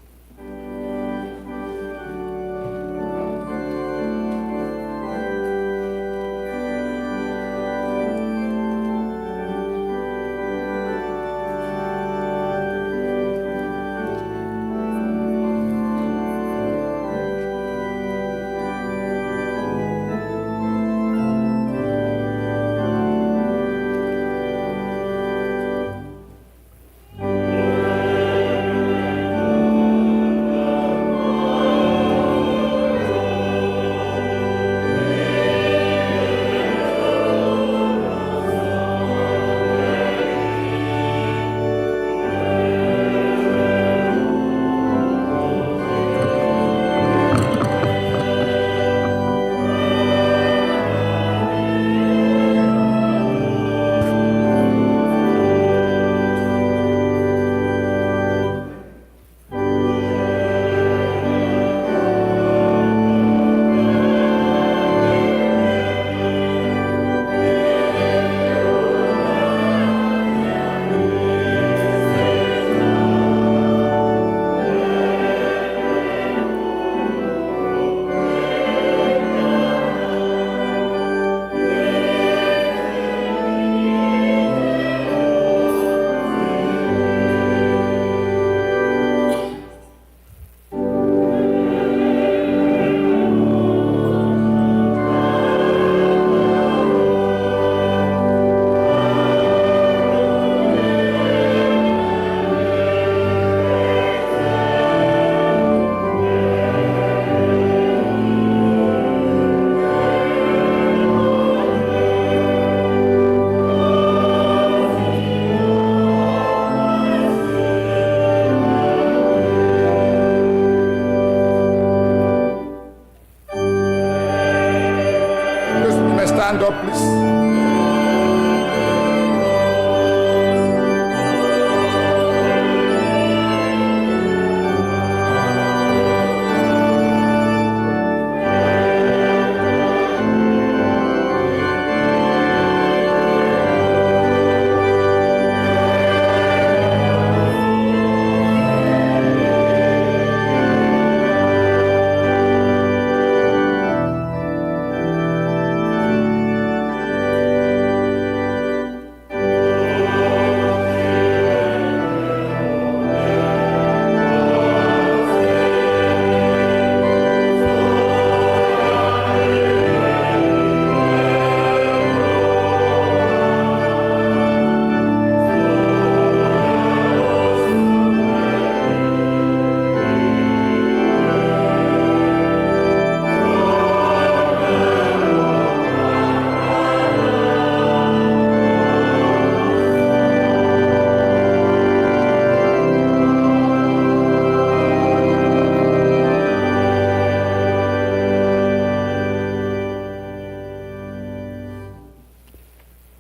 Stand up, please.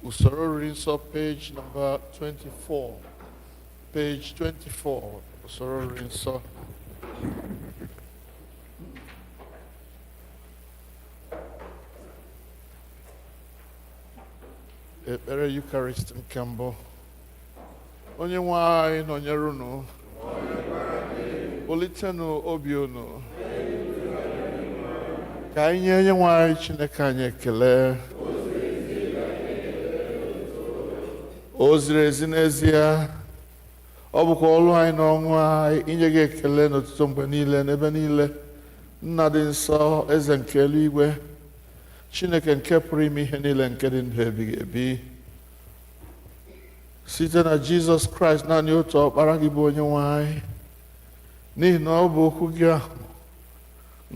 Usoro Rinso, page number 24. Page 24. Usoro Rinso. Ekpere Eucharist nke mbụ. Onye nwe anyị nọnyere unu. Olitenụ obi unu. Ka anyị nye onye nwe anyị Chineke anyị ekele. O ziri ezi n'ezie. Ọ bụkwa ọlụ anyị na ọṅụ anyị inye gị ekele n'ọtụtụ mgbe niile n'ebe niile. Nna dị nsọ, eze nke eluigwe, Chineke nke pụrụ ime ihe niile nke dị ndụ ebighị ebi. Site na Jizọs Kraịst naanị otu ọkpara gị bụ onye nwe anyị, n'ihi na ọ bụ okwu gị ahụ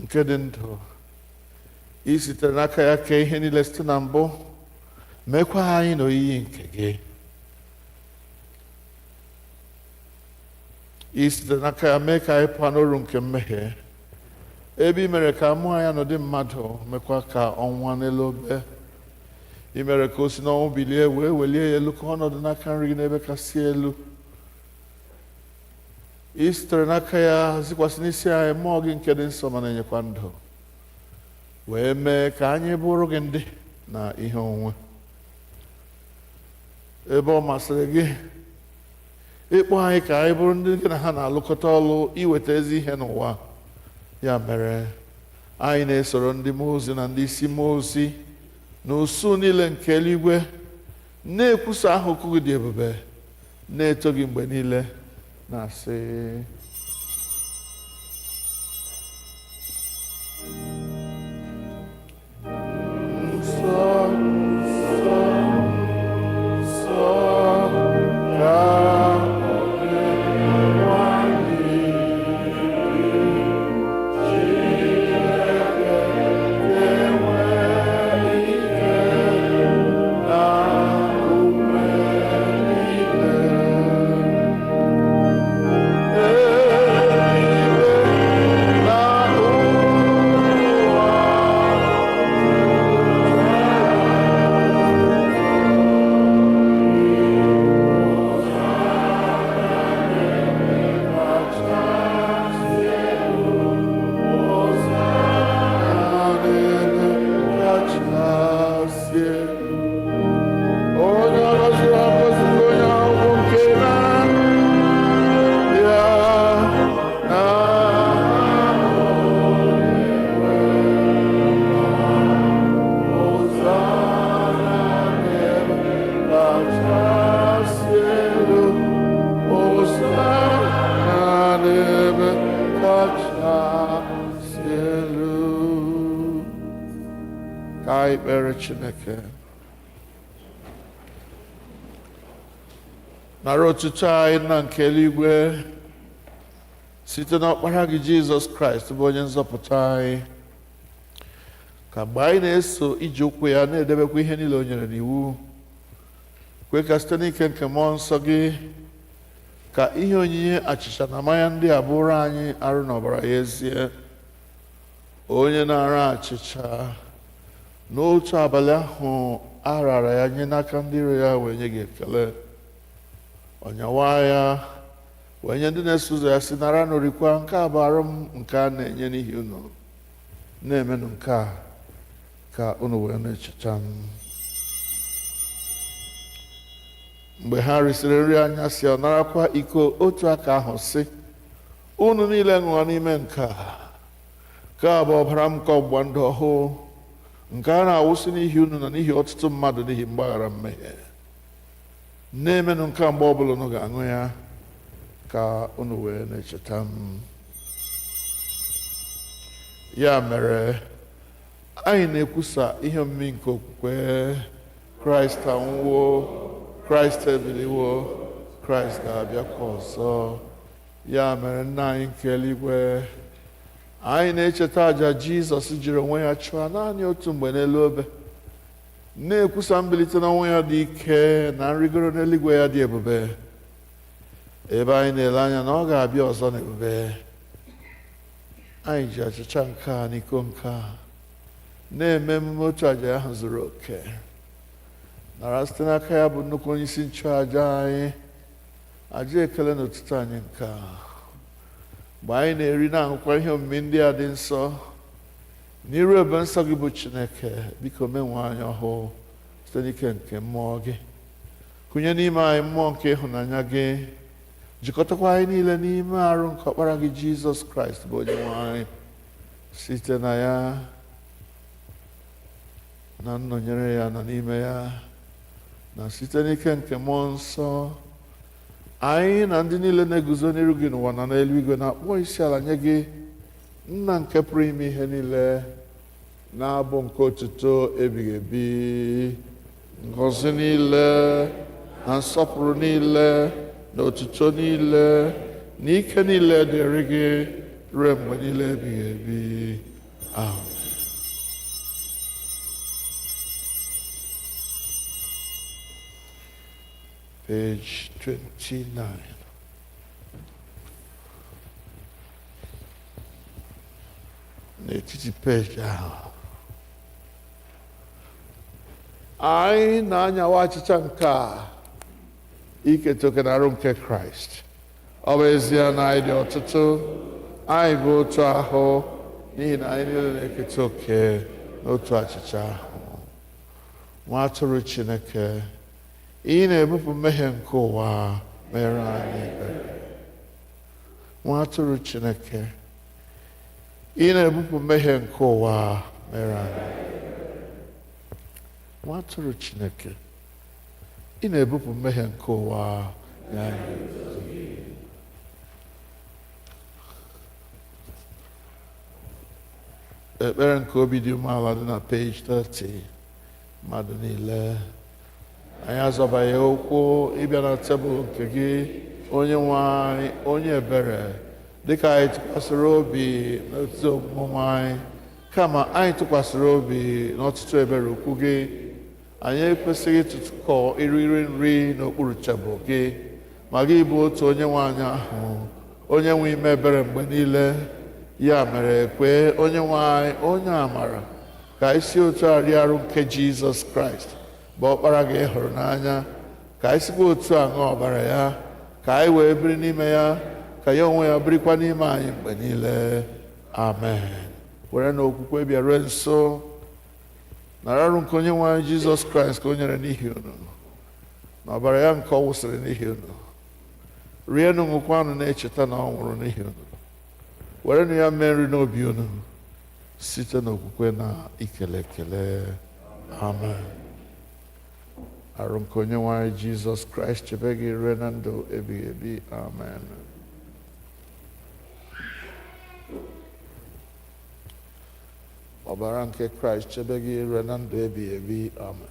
nke dị ndụ. I sitere n'aka ya kee ihe niile site na mbụ, mekwa anyị n'oyiyi nke gị. i sitere n'aka ya mee ka anyị pụọ n'oru nke mmehie, ebe i mere ka mmụọ ya n'ụdị mmadụ, mekwa ka ọnwa n'elu obe. I mere ka o si n'ọnwụ bilie wee welie ya elu ka ọnọdụ n'aka nri gị n'ebe kasị elu. I sitere n'aka ya zikwasị n'isi anyị mmụọ gị nke dị nsọ ma na-enyekwa ndụ, wee mee ka anyị bụrụ gị ndị na ihe onwe. Ebe ọ masịrị gị ịkpọ anyị ka anyị bụrụ ndị gị na ha na-alụkọta ọlụ iweta ezi ihe n'ụwa, ya mere anyị na-esoro ndị mmụọ ozi na ndị isi mmụọ ozi na usuu niile nke eluigwe na-ekwusa aha okwu gị dị ebube, na-eto gị mgbe niile, na-asị: nsọ, nsọ, nsọ ka Chineke. Nara otuto anyị Nna nke eluigwe site n'ọkpara gị Jizọs Kraịst bụ onye nzọpụta anyị, ka mgbe anyị na-eso iji ụkwụ ya na-edebekwa ihe niile o nyere n'iwu, kwe ka site n'ike nke mmụọ nsọ gị ka ihe onyinye achịcha na mmanya ndị a bụrụ anyị arụ na ọbara ya ezie. Onye na-ara achịcha n'otu abalị ahụ a rara ya nye n'aka ndị iro ya, wee nye gị ekele, ọnyawa ya wee nye ndị na-eso ụzọ ya si: nara nụrịkwa, nke a bụ arụ m nke a na-enye n'ihi unu, na-emenụ nke a ka unu wee na-echeta m. Mgbe ha risịrị nri anyasị, ọ narakwa iko otu aka ahụ sị: unu niile ṅụọ n'ime nke a bụ ọbara m nke ọgbụgba ndụ ọhụụ, nke a na-awụsị n'ihi unu na n'ihi ọtụtụ mmadụ n'ihi mgbaghara mmehie. Na-emenụ nke a mgbe ọbụla unu ga-aṅụ ya ka unu wee na-echeta m. Ya mere anyị na-ekwusa ihe omimi nke okwukwe: Kraịst anwụwo, Kraịst ebiliwo, Kraịst ga-abịakwa ọzọ. Ya mere Nna anyị nke eluigwe, anyị na-echeta àjà Jizọs jiri onwe ya chụọ naanị otu mgbe n'elu obe, na-ekwusa mbilite n'ọnwụ ya dị ike na nrịgoro n'eluigwe ya dị ebube, ebe anyị na-ele anya na ọ ga-abịa ọzọ n'ebube. Anyị ji achịcha nke a na iko nke a na-eme emume otu àjà ahụ zuru oke. Nara site n'aka ya bụ nnukwu onye isi nchụàjà anyị àjà ekele na otuto anyị nke a. Mgbe anyị na-eri na-aṅụkwa ihe omimi ndị a dị nsọ n'iru ebe nsọ gị bụ Chineke, biko menwe anyị ọhụụ site n'ike nke mmụọ gị. Kụnye n'ime anyị mmụọ nke ịhụnanya gị, jikọtakwa anyị niile n'ime arụ nke ọkpara gị Jizọs Kraịst bụ onye nwe anyị, site na ya na nnọnyere ya na n'ime ya na site n'ike nke mmụọ nsọ, anyị na ndị niile na-eguzo n'iru gị n'ụwa na n'eluigwe na-akpọ isi ala nye gị, Nna nke pụrụ ime ihe niile, na-abụ nke otuto ebighị ebi. Ngọzi niile na nsọpụrụ niile na otuto niile na ike niile dịrị gị ruo mgbe niile ebighị ebi. Amen. Page 29. n'etiti peji ahụ. Anyị na-anyawa achịcha nke a iketa oke na arụ nke Kraịst. Ọ bụ ezie na anyị dị ọtụtụ, anyị bụ otu ahụ n'ihi na anyị niile na-eketa oke n'otu achịcha ahụ. Nwa atụrụ Chineke, ị na-ebupụ mmehie nke ụwa, mere anyị ebere. Nwa atụrụ Chineke, ị na-ebupụ mmehie nke ụwa, mere anyị ebere. Nwa atụrụ Chineke, ị na-ebupụ mmehie nke ụwa, nye anyị ebere. Ekpere nke obi dị umeala dị na page 30. Mmadụ niile, anyị azọbaghị ụkwụ ịbịa na tebụl nke gị, onye nwe anyị, onye ebere, dịka anyị tụkwasịrị obi n'ọtụtụ omume anyị, kama anyị tụkwasịrị obi n'ọtụtụ ebere okwu gị. Anyị ekwesịghị ịtụtụkọ iri nri n'okpuru tebụl gị, ma gị bụ otu onye nwe anyị ahụ, onye nwe ime ebere mgbe niile. Ya mere, kwee onye nwe anyị, onye amara, ka isi otu a rie arụ nke Jizọs Kraịst bụ ọkpara gị hụrụ n'anya, ka anyị sikwa otu a ṅụọ ọbara ya, ka anyị wee biri n'ime ya, ka ya onwe ya birikwa n'ime anyị mgbe niile. Amen. Were na okwukwe bịarue nso, nara arụ nke onye nwe anyị Jizọs Kraịst ka o nyere n'ihi unu, na ọbara ya nke ọ wụsịrị n'ihi unu. Rienụ, ṅụkwanụ, na-echeta na ọ nwụrụ n'ihi unu. Werenụ ya mee nri n'obi unu site n'okwukwe na ikele ekele. Amen. Arụ nke onye nwe anyị Jizọs Kraịst chebe gị ruo na ndụ ebighị ebi. Amen. Ọbara nke Kraịst chebe gị ruo na ndụ ebighị ebi. Amen.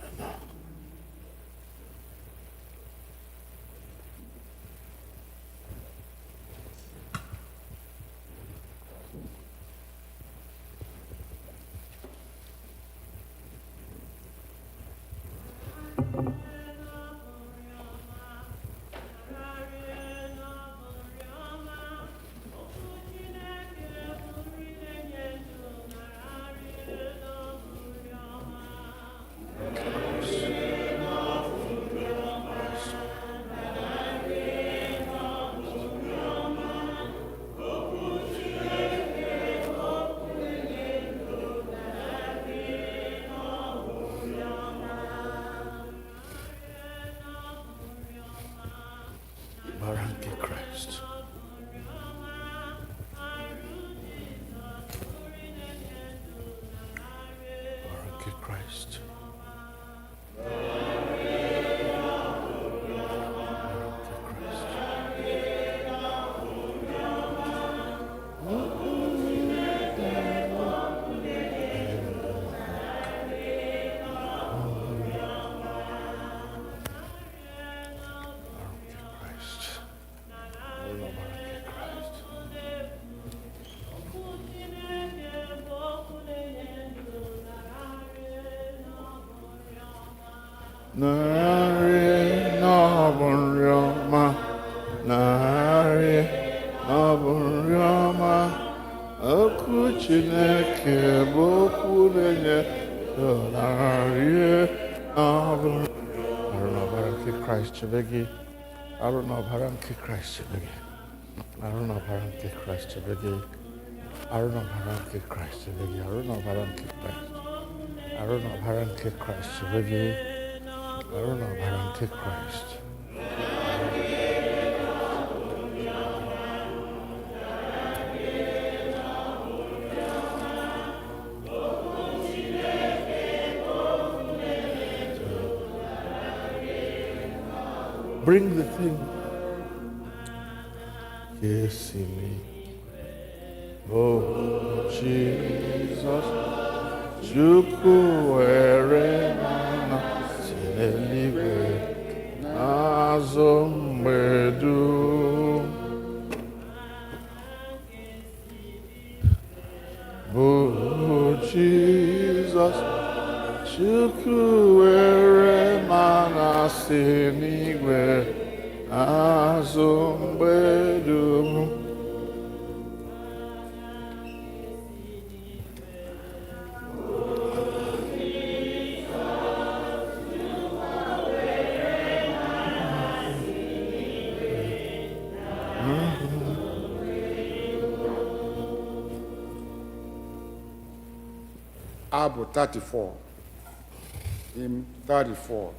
Nari Nabunyama, Nari Nabunyama, Okwu Chineke bụ okwu na-enye Nari Nabunyama. Arụ n'ọbara nke Kraịst chebe gị, arụ n'ọbara nke Kraịst chebe gị, arụ n'ọbara nke Kraịst chebe gị, arụ n'ọbara nke Kraịst chebe gị, arụ n'ọbara nke Kraịst, arụ n'ọbara nke Kraịst chebe gị. Arụ n'ọbara nke Kraịst. Bring the thing. Yes, me. Oh, Jesus. Chukwu were mana. Eluigwe n'azụ mgbe dum bụ Jizọs, Chukwu were mana si n'igwe n'azụ mgbe dum. abụ 34, hymn 34.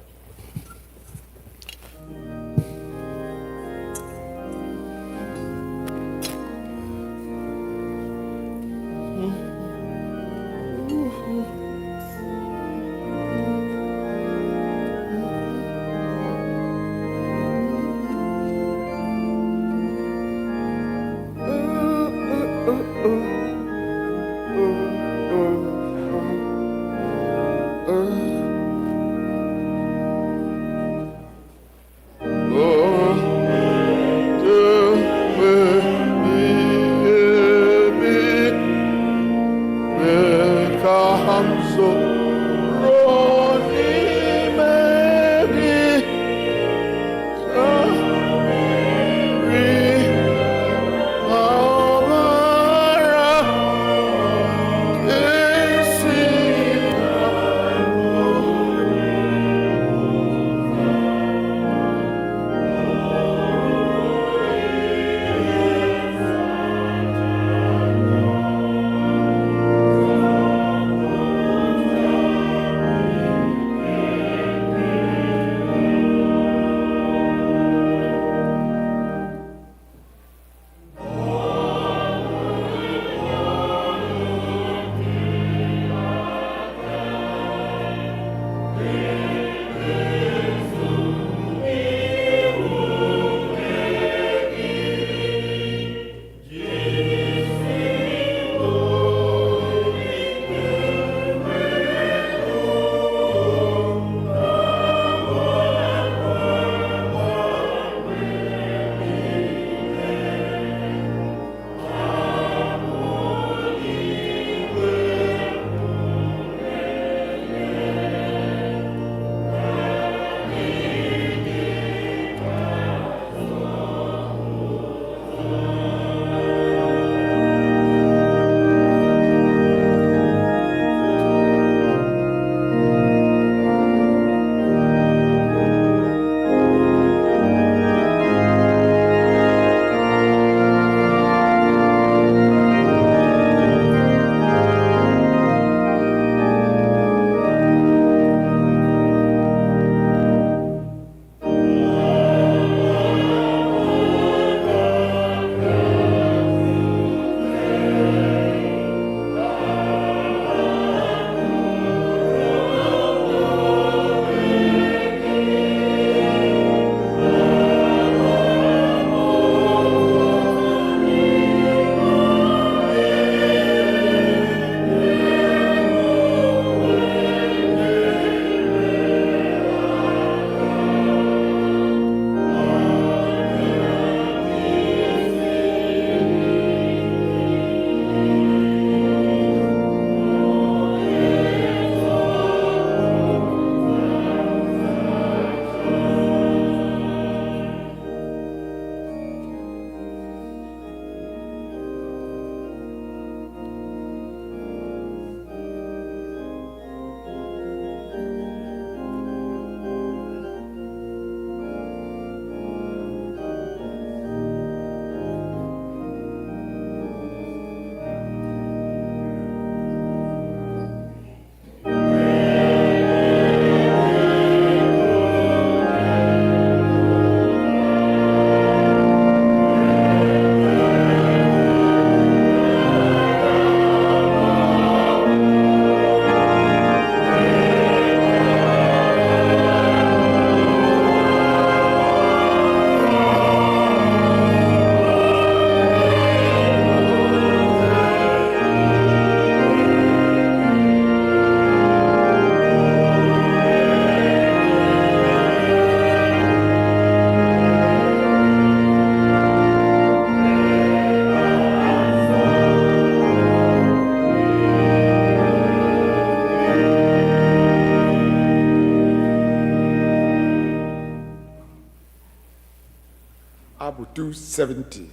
Abụ 270.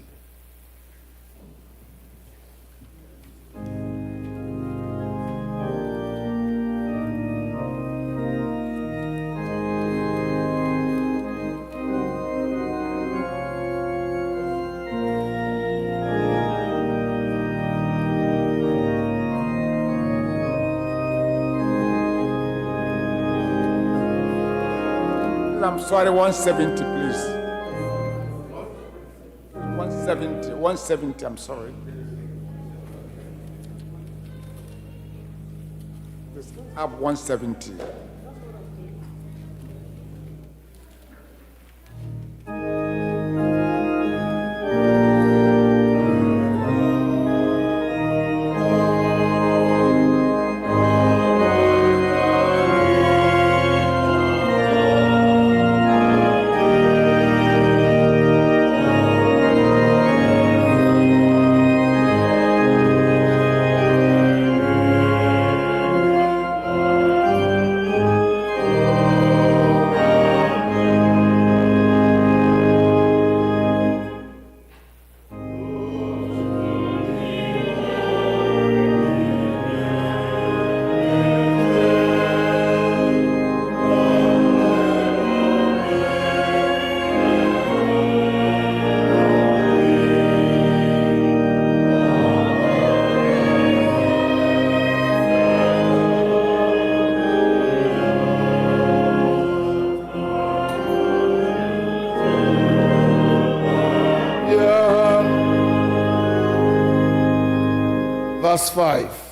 I'm sorry, 170, please. 170, I'm sorry. Let's have 170. Verse 5.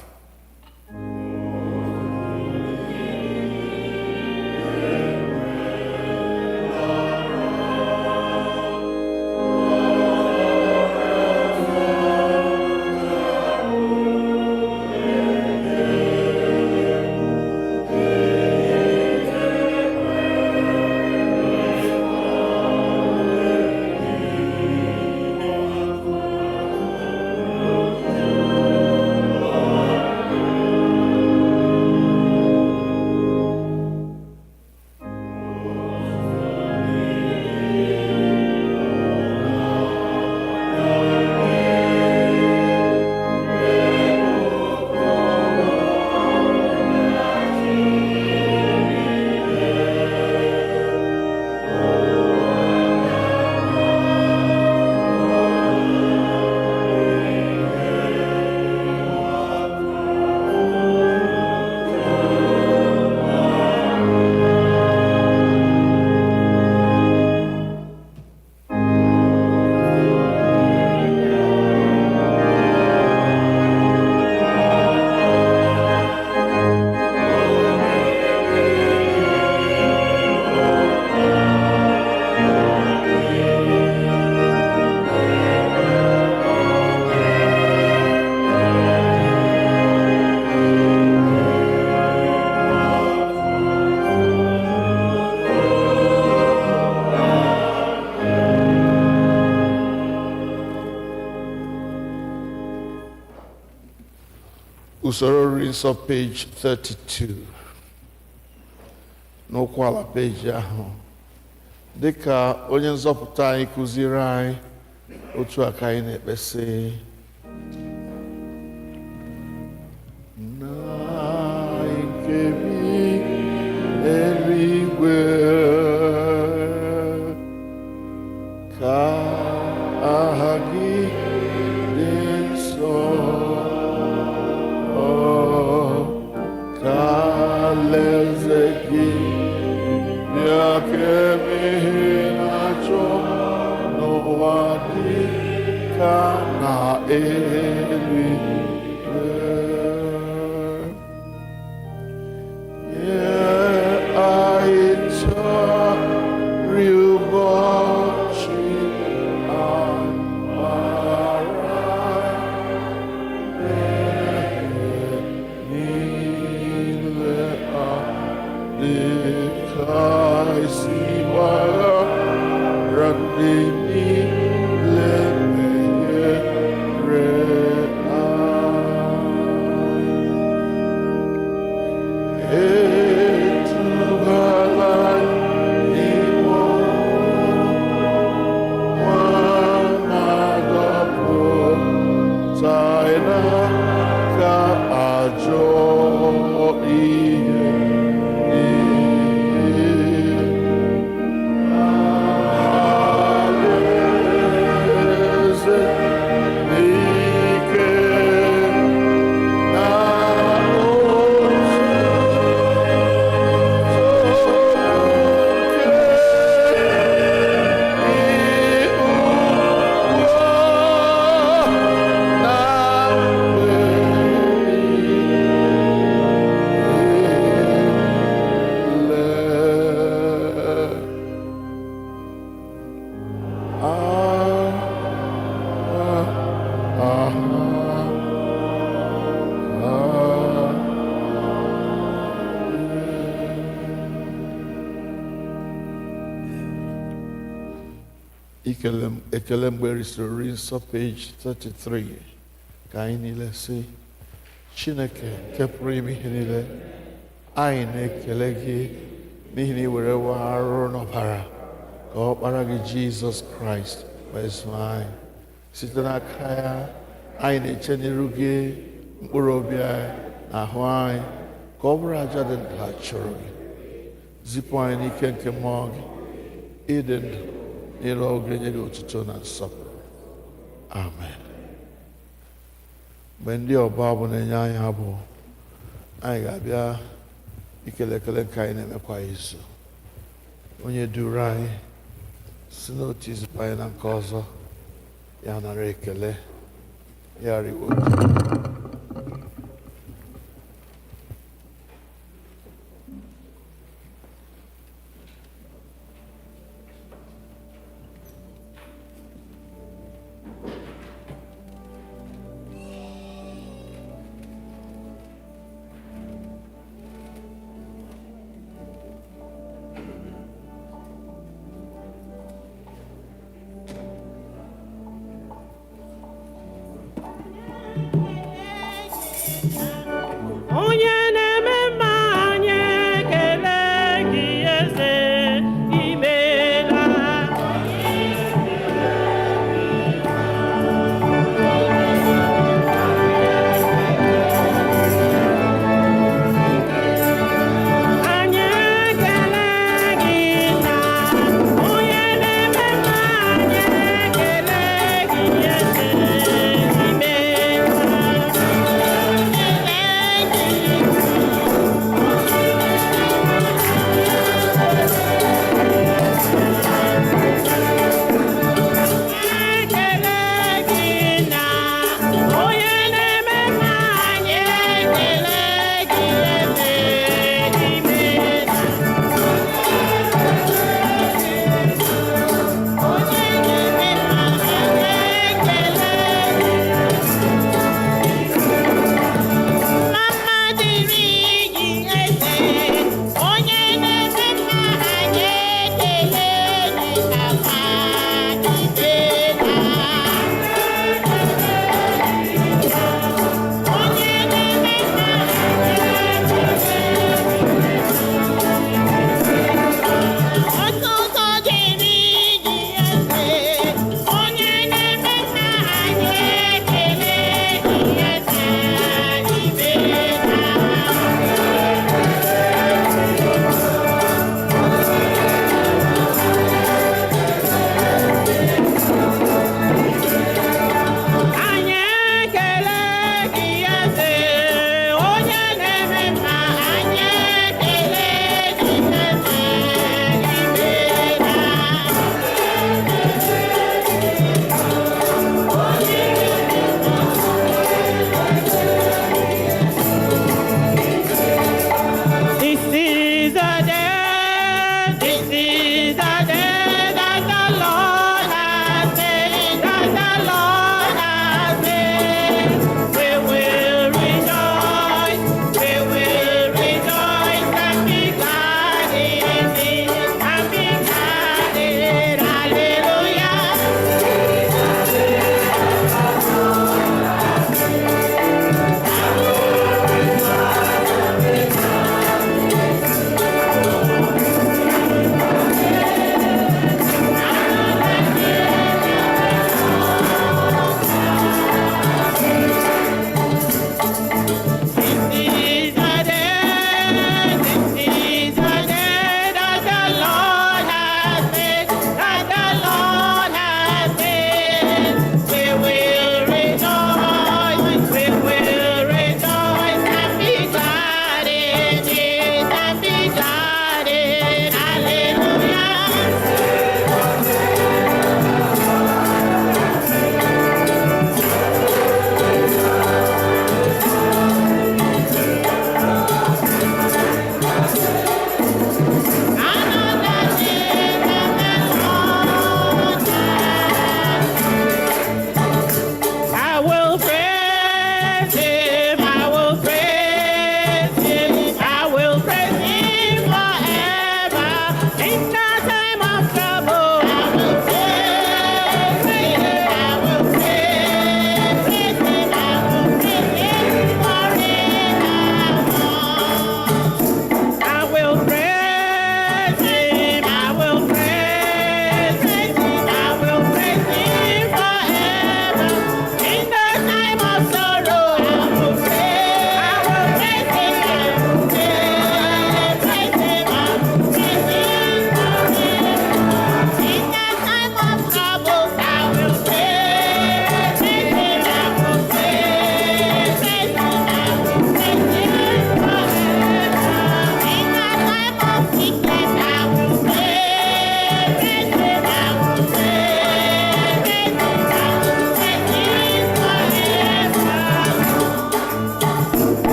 Usoro reads of page 32. N'okwu ala peji ahụ, dịka onye nzọpụta anyị kụziri anyị, otu aka anyị na-ekpesị. Nna anyị nke bi n'eluigwe, ka aha gị dị nsọ. Alaeze gị bịa ka emehie na-achọ n'ụwa dị ka n'eluigwe. Nye anyị taa nri ụbọchị ekele mgbe risiri nsọ page 33 ka anyị niile sị Chineke nke pụrụ ime ihe niile, anyị na-ekele gị n'ihi na ị were wa arụrụ n'ọbara ka ọkpara gị Jizọs Kraịst wee zụọ anyị. Site n'aka ya, anyị na-eche n'iru gị mkpụrụ obi anyị na ahụ anyị ka ọ bụrụ aja dị ndụ ha chụrụ gị. Zipụ anyị n'ike nke mmụọ gị ịdị ndụ n'ịrụ ọrụ gị, nye gị otuto na nsọpụrụ. Amen. Mgbe ndị ọbụ abụ na-enye anyị abụ, anyị ga-abịa ikele ekele nke anyị na-emekwa izu. Onye duru anyị si n'otu izipụ anyị na nke ọzọ, ya nara ekele, ya riwo.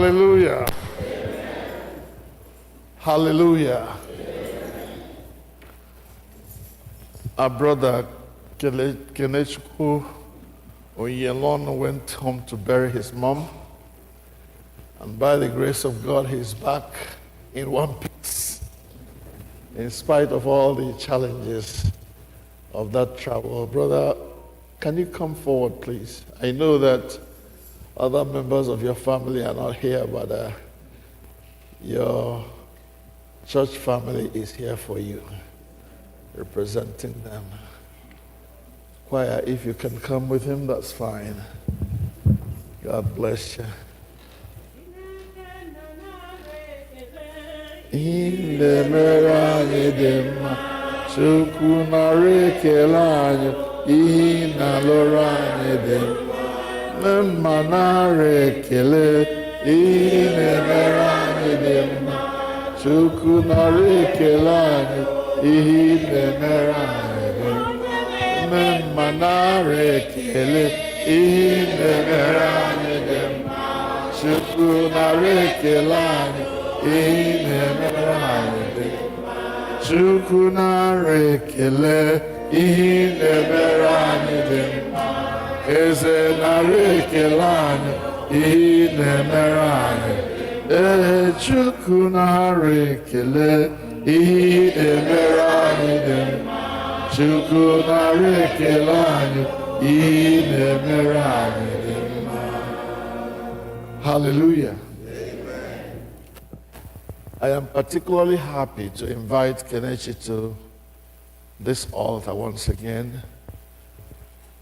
Hallelujah. Hallelujah. Our brother Kenechukwu Oyelon went home to bury his mom. And by the grace of God, he's back in one piece, in spite of all the challenges of that travel. Brother, can you come forward, please? I know that other members of your family are not here, but your church family is here for you, representing them. Choir, if you can come with him, that's fine. God bless you. Indemere anyị dị mma, Chukwu nara ekele anyị, ihe na-alụrụ anyị dị mma, mma nara ekele, ihe na-emere anyị dị mma, Chukwu nara ekele anyị, ihe na-emere anyị dị mma, mma nara ekele, ihe na-emere anyị dị mma, Chukwu nara ekele anyị. Chukwu nara ekele, ihe na-emere anyị dị mma. Eze nara ekele anyị, ihe na-emere anyị. Chukwu nara ekele, ihe na-emere anyị dị mma. Chukwu nara ekele anyị, ihe na-emere anyị dị mma. Hallelujah. I am particularly happy to invite Kelechi to this altar once again,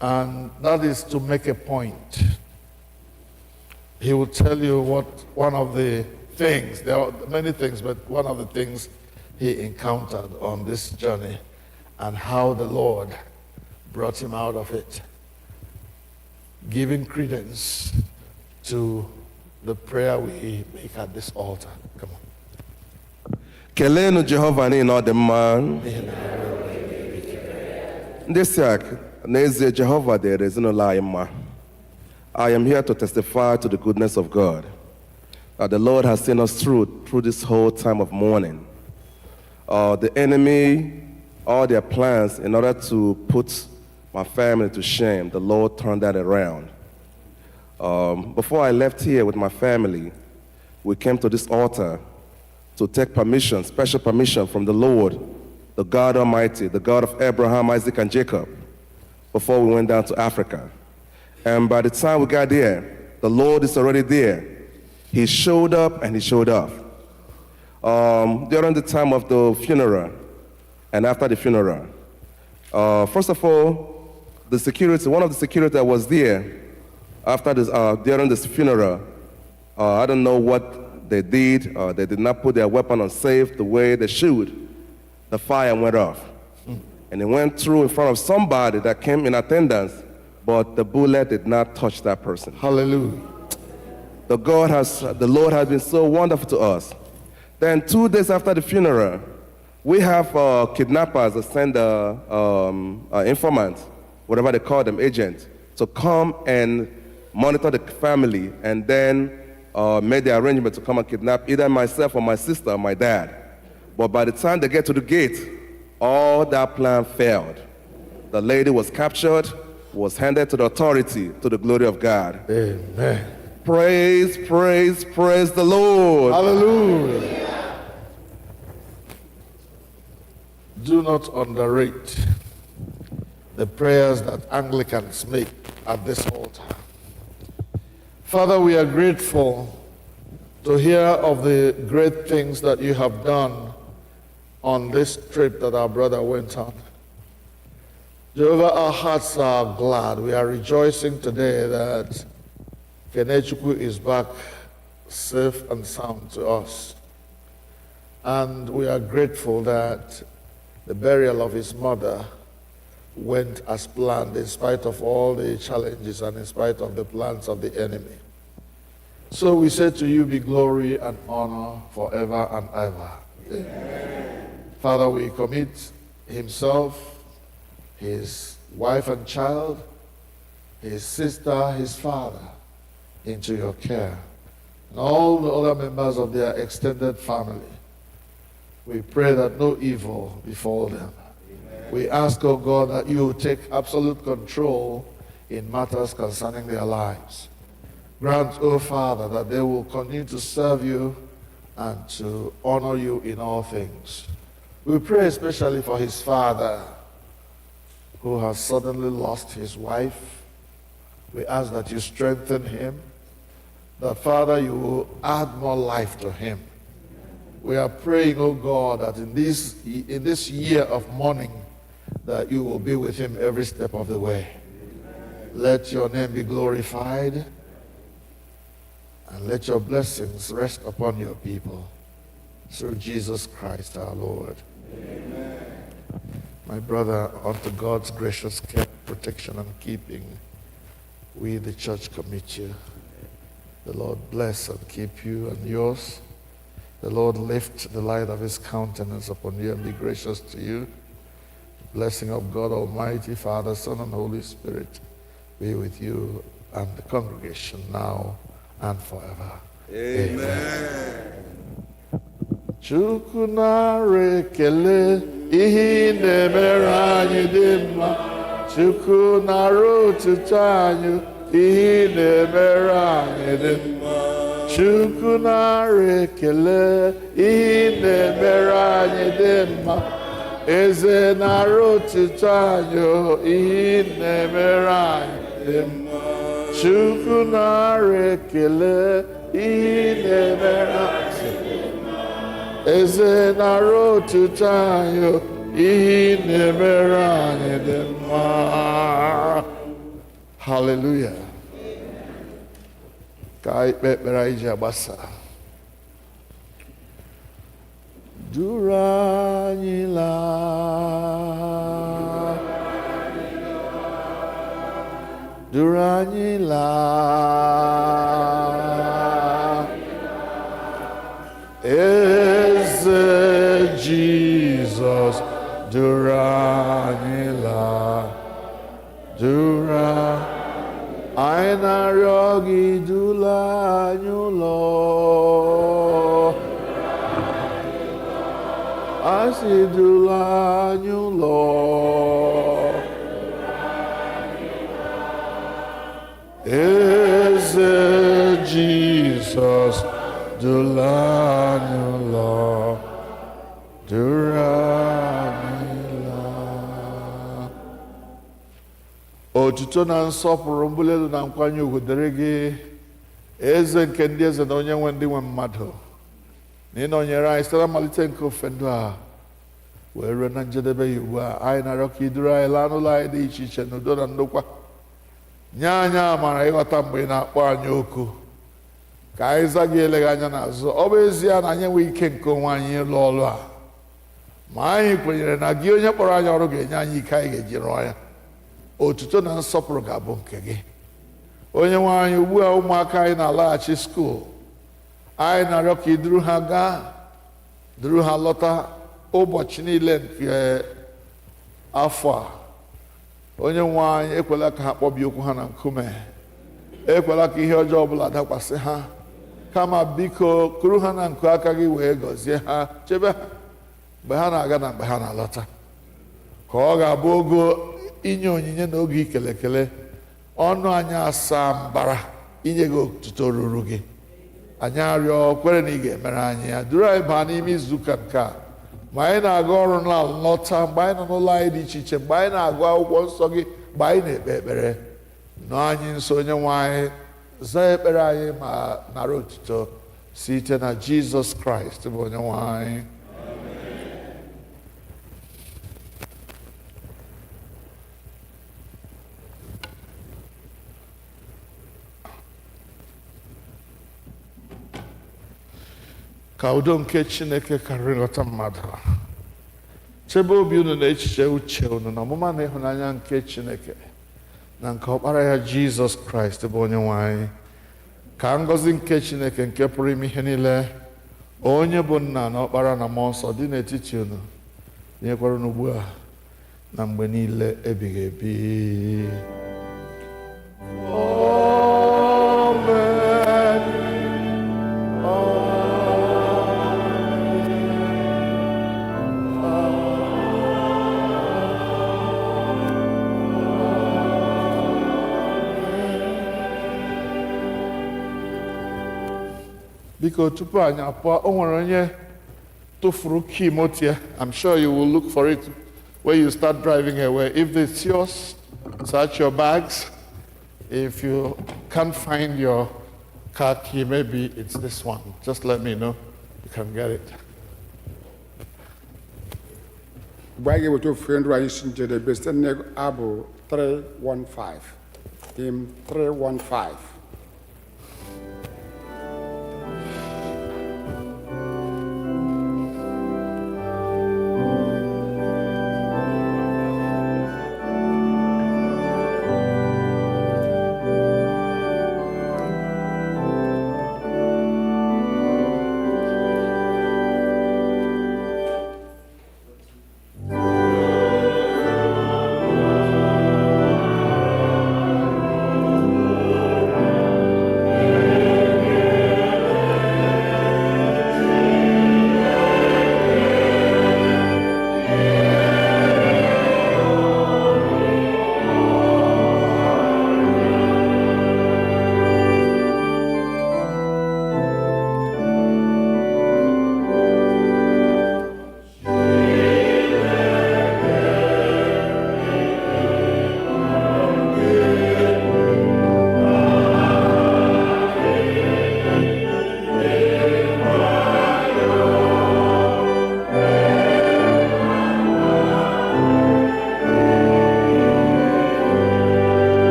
and that is to make a point. He will tell you what one of the things, there are many things, but one of the things he encountered on this journey and how the Lord brought him out of it, giving credence to the prayer we make at this altar. Come on. Kelenu Jehova niile ọ dị mma. Ndị siak n'ezie Jehova dịrị ezinụlọ anyị mma. I am here to testify to the goodness of God, that the Lord has seen us through this whole time of mourning. The enemy, all their plans in order to put my family to shame, the Lord turned that around. Before I left here with my family, we came to this altar to take permission, special permission from the Lord, the God Almighty, the God of Abraham, Isaac, and Jacob, before we went down to Africa. And by the time we got there, the Lord is already there. He showed up and he showed off. During the time of the funeral and after the funeral, first of all, the security, one of the security that was there after this, during this funeral, I don't know what they did. They did not put their weapon on safe the way they should. The fire went off. And it went through in front of somebody that came in attendance, but the bullet did not touch that person. Hallelujah. The Lord has been so wonderful to us. Then 2 days after the funeral, we have kidnappers that send informants, whatever they call them, agents, to come and monitor the family, and then made the arrangement to come and kidnap either myself or my sister or my dad. But by the time they get to the gate, all that plan failed. The lady was captured, was handed to the authority, to the glory of God. Amen. Praise, praise, praise the Lord. Hallelujah. Do not underrate the prayers that Anglicans make at this altar. Father, we are grateful to hear of the great things that you have done on this trip that our brother went on. Jehovah, our hearts are glad. We are rejoicing today that Kenechukwu is back safe and sound to us. And we are grateful that the burial of his mother went as planned in spite of all the challenges and in spite of the plans of the enemy. So we say to you, be glory and honor forever and ever. Amen. Father, we commit himself, his wife and child, his sister, his father, into your care. and all the other members of their extended family. We pray that no evil befall them. We ask, O God, that you take absolute control in matters concerning their lives. Grant, O Father, that they will continue to serve you and to honor you in all things. We pray especially for his father, who has suddenly lost his wife. We ask that you strengthen him, that, Father, you will add more life to him. We are praying, O God, that in this year of mourning, that you will be with him every step of the way. Let your name be glorified, and let your blessings rest upon your people. Through Jesus Christ our Lord. Amen. My brother, unto God's gracious care, protection, and keeping, we, the church, commit you. The Lord bless and keep you and yours. The Lord lift the light of his countenance upon you and be gracious to you. The blessing of God Almighty, Father, Son, and Holy Spirit be with you and the congregation now and forever. Amen. Chukwu nara ekele ihe na-emere anyị dị mma. Chukwu nara otuto anyị ihe na-emere anyị dị mma. Chukwu nara ekele ihe na-emere anyị dị mma. Eze nara otuto anyị ihe na-emere anyị dị mma. Chukwu nara ekele ihe na-emere anyị dị mma. Eze nara otuto anyị ihe na-emere anyị dị mma. Hallelujah. Ka anyị kpee ekpere anyị ji agbasa. Duru anyị laa. Duru anyị laa. Eze Jesus, duru anyị laa. Duru anyị na-arịọ gị, dula anyị ụlọ. Asị dula anyị ụlọ. Eze Jesus, dula anyị ụlọ. Duru anyị laa. Otuto na nsọpụrụ, mbuli elu na nkwanye ugwu dịrị gị, eze nke ndị eze na onye nwe ndị nwe mmadụ, na ịnọnyere anyị site na mmalite nke ofe ndụ a wee ruo na njedebe ya ugbu a. Anyị na-arịọ ka iduru anyị laa n'ụlọ anyị dị iche iche n'udo na ndokwa. Nye anyị amara ịghọta mgbe ị na-akpọ anyị oku, ka anyị zaa gị eleghị anya n'azụ. Ọ bụ ezie na anyị enweghị ike nke onwe anyị ịlụ ọrụ a, ma anyị kwenyere na gị onye kpọrọ anyị ọrụ ga-enye anyị ike anyị ga-eji rụọ ya. Otuto na nsọpụrụ ga-abụ nke gị. Onye nwe anyị, ugbu a ụmụaka anyị na-alaghachi skuul, anyị na-arịọ ka iduru ha gaa, duru ha lọta ụbọchị niile nke afọ a. Onye nwe anyị, ekwela ka ha kpọbie okwu ha na nkume, ekwela ka ihe ọjọọ ọbụla dakwasị ha, kama biko kuru ha na nku aka gị wee gọzie ha, chebe ha mgbe ha na-aga na mgbe ha na-alọta. Ka ọ ga-abụ ogo inye onyinye na oge ikele ekele, ọnụ anyị asaa mbara inye gị otuto ruru gị. Anyị arịọ kwere na ị ga-emere anyị ya. Duru anyị baa n'ime izuụka nke a, ma anyị na-aga ọrụ na nlọta, mgbe anyị nọ n'ụlọ anyị dị iche iche, mgbe anyị na-agụ akwụkwọ nsọ gị, mgbe anyị na-ekpe ekpere. Nọ anyị nso, onye nwe anyị, zaa ekpere anyị ma nara otuto site na Jizọs Kraịst bụ onye nwe anyị. Ka udo nke Chineke karịrị nghọta mmadụ chebe obi unu na echiche uche unu na ọmụma na ịhụnanya nke Chineke na nke ọkpara ya Jizọs Kraịst bụ onye nwe anyị. Ka ngọzi nke Chineke nke pụrụ ime ihe niile, onye bụ nna na ọkpara na mmụọ nsọ, dị n'etiti unu, nyekwara unu ugbu a na mgbe niile ebighị ebi. Amen. Biko tupu anyị apụọ, o nwere onye tụfuru key moto ya. I'm sure you will look for it when you start driving away. If it's yours, search your bags. If you can't find your car key, maybe it's this one. Just let me know. You can get it. Mgbe anyị ga-eweta ofufe ndụ anyị si njedebe site n'abụ 315, hymn 315.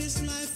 this life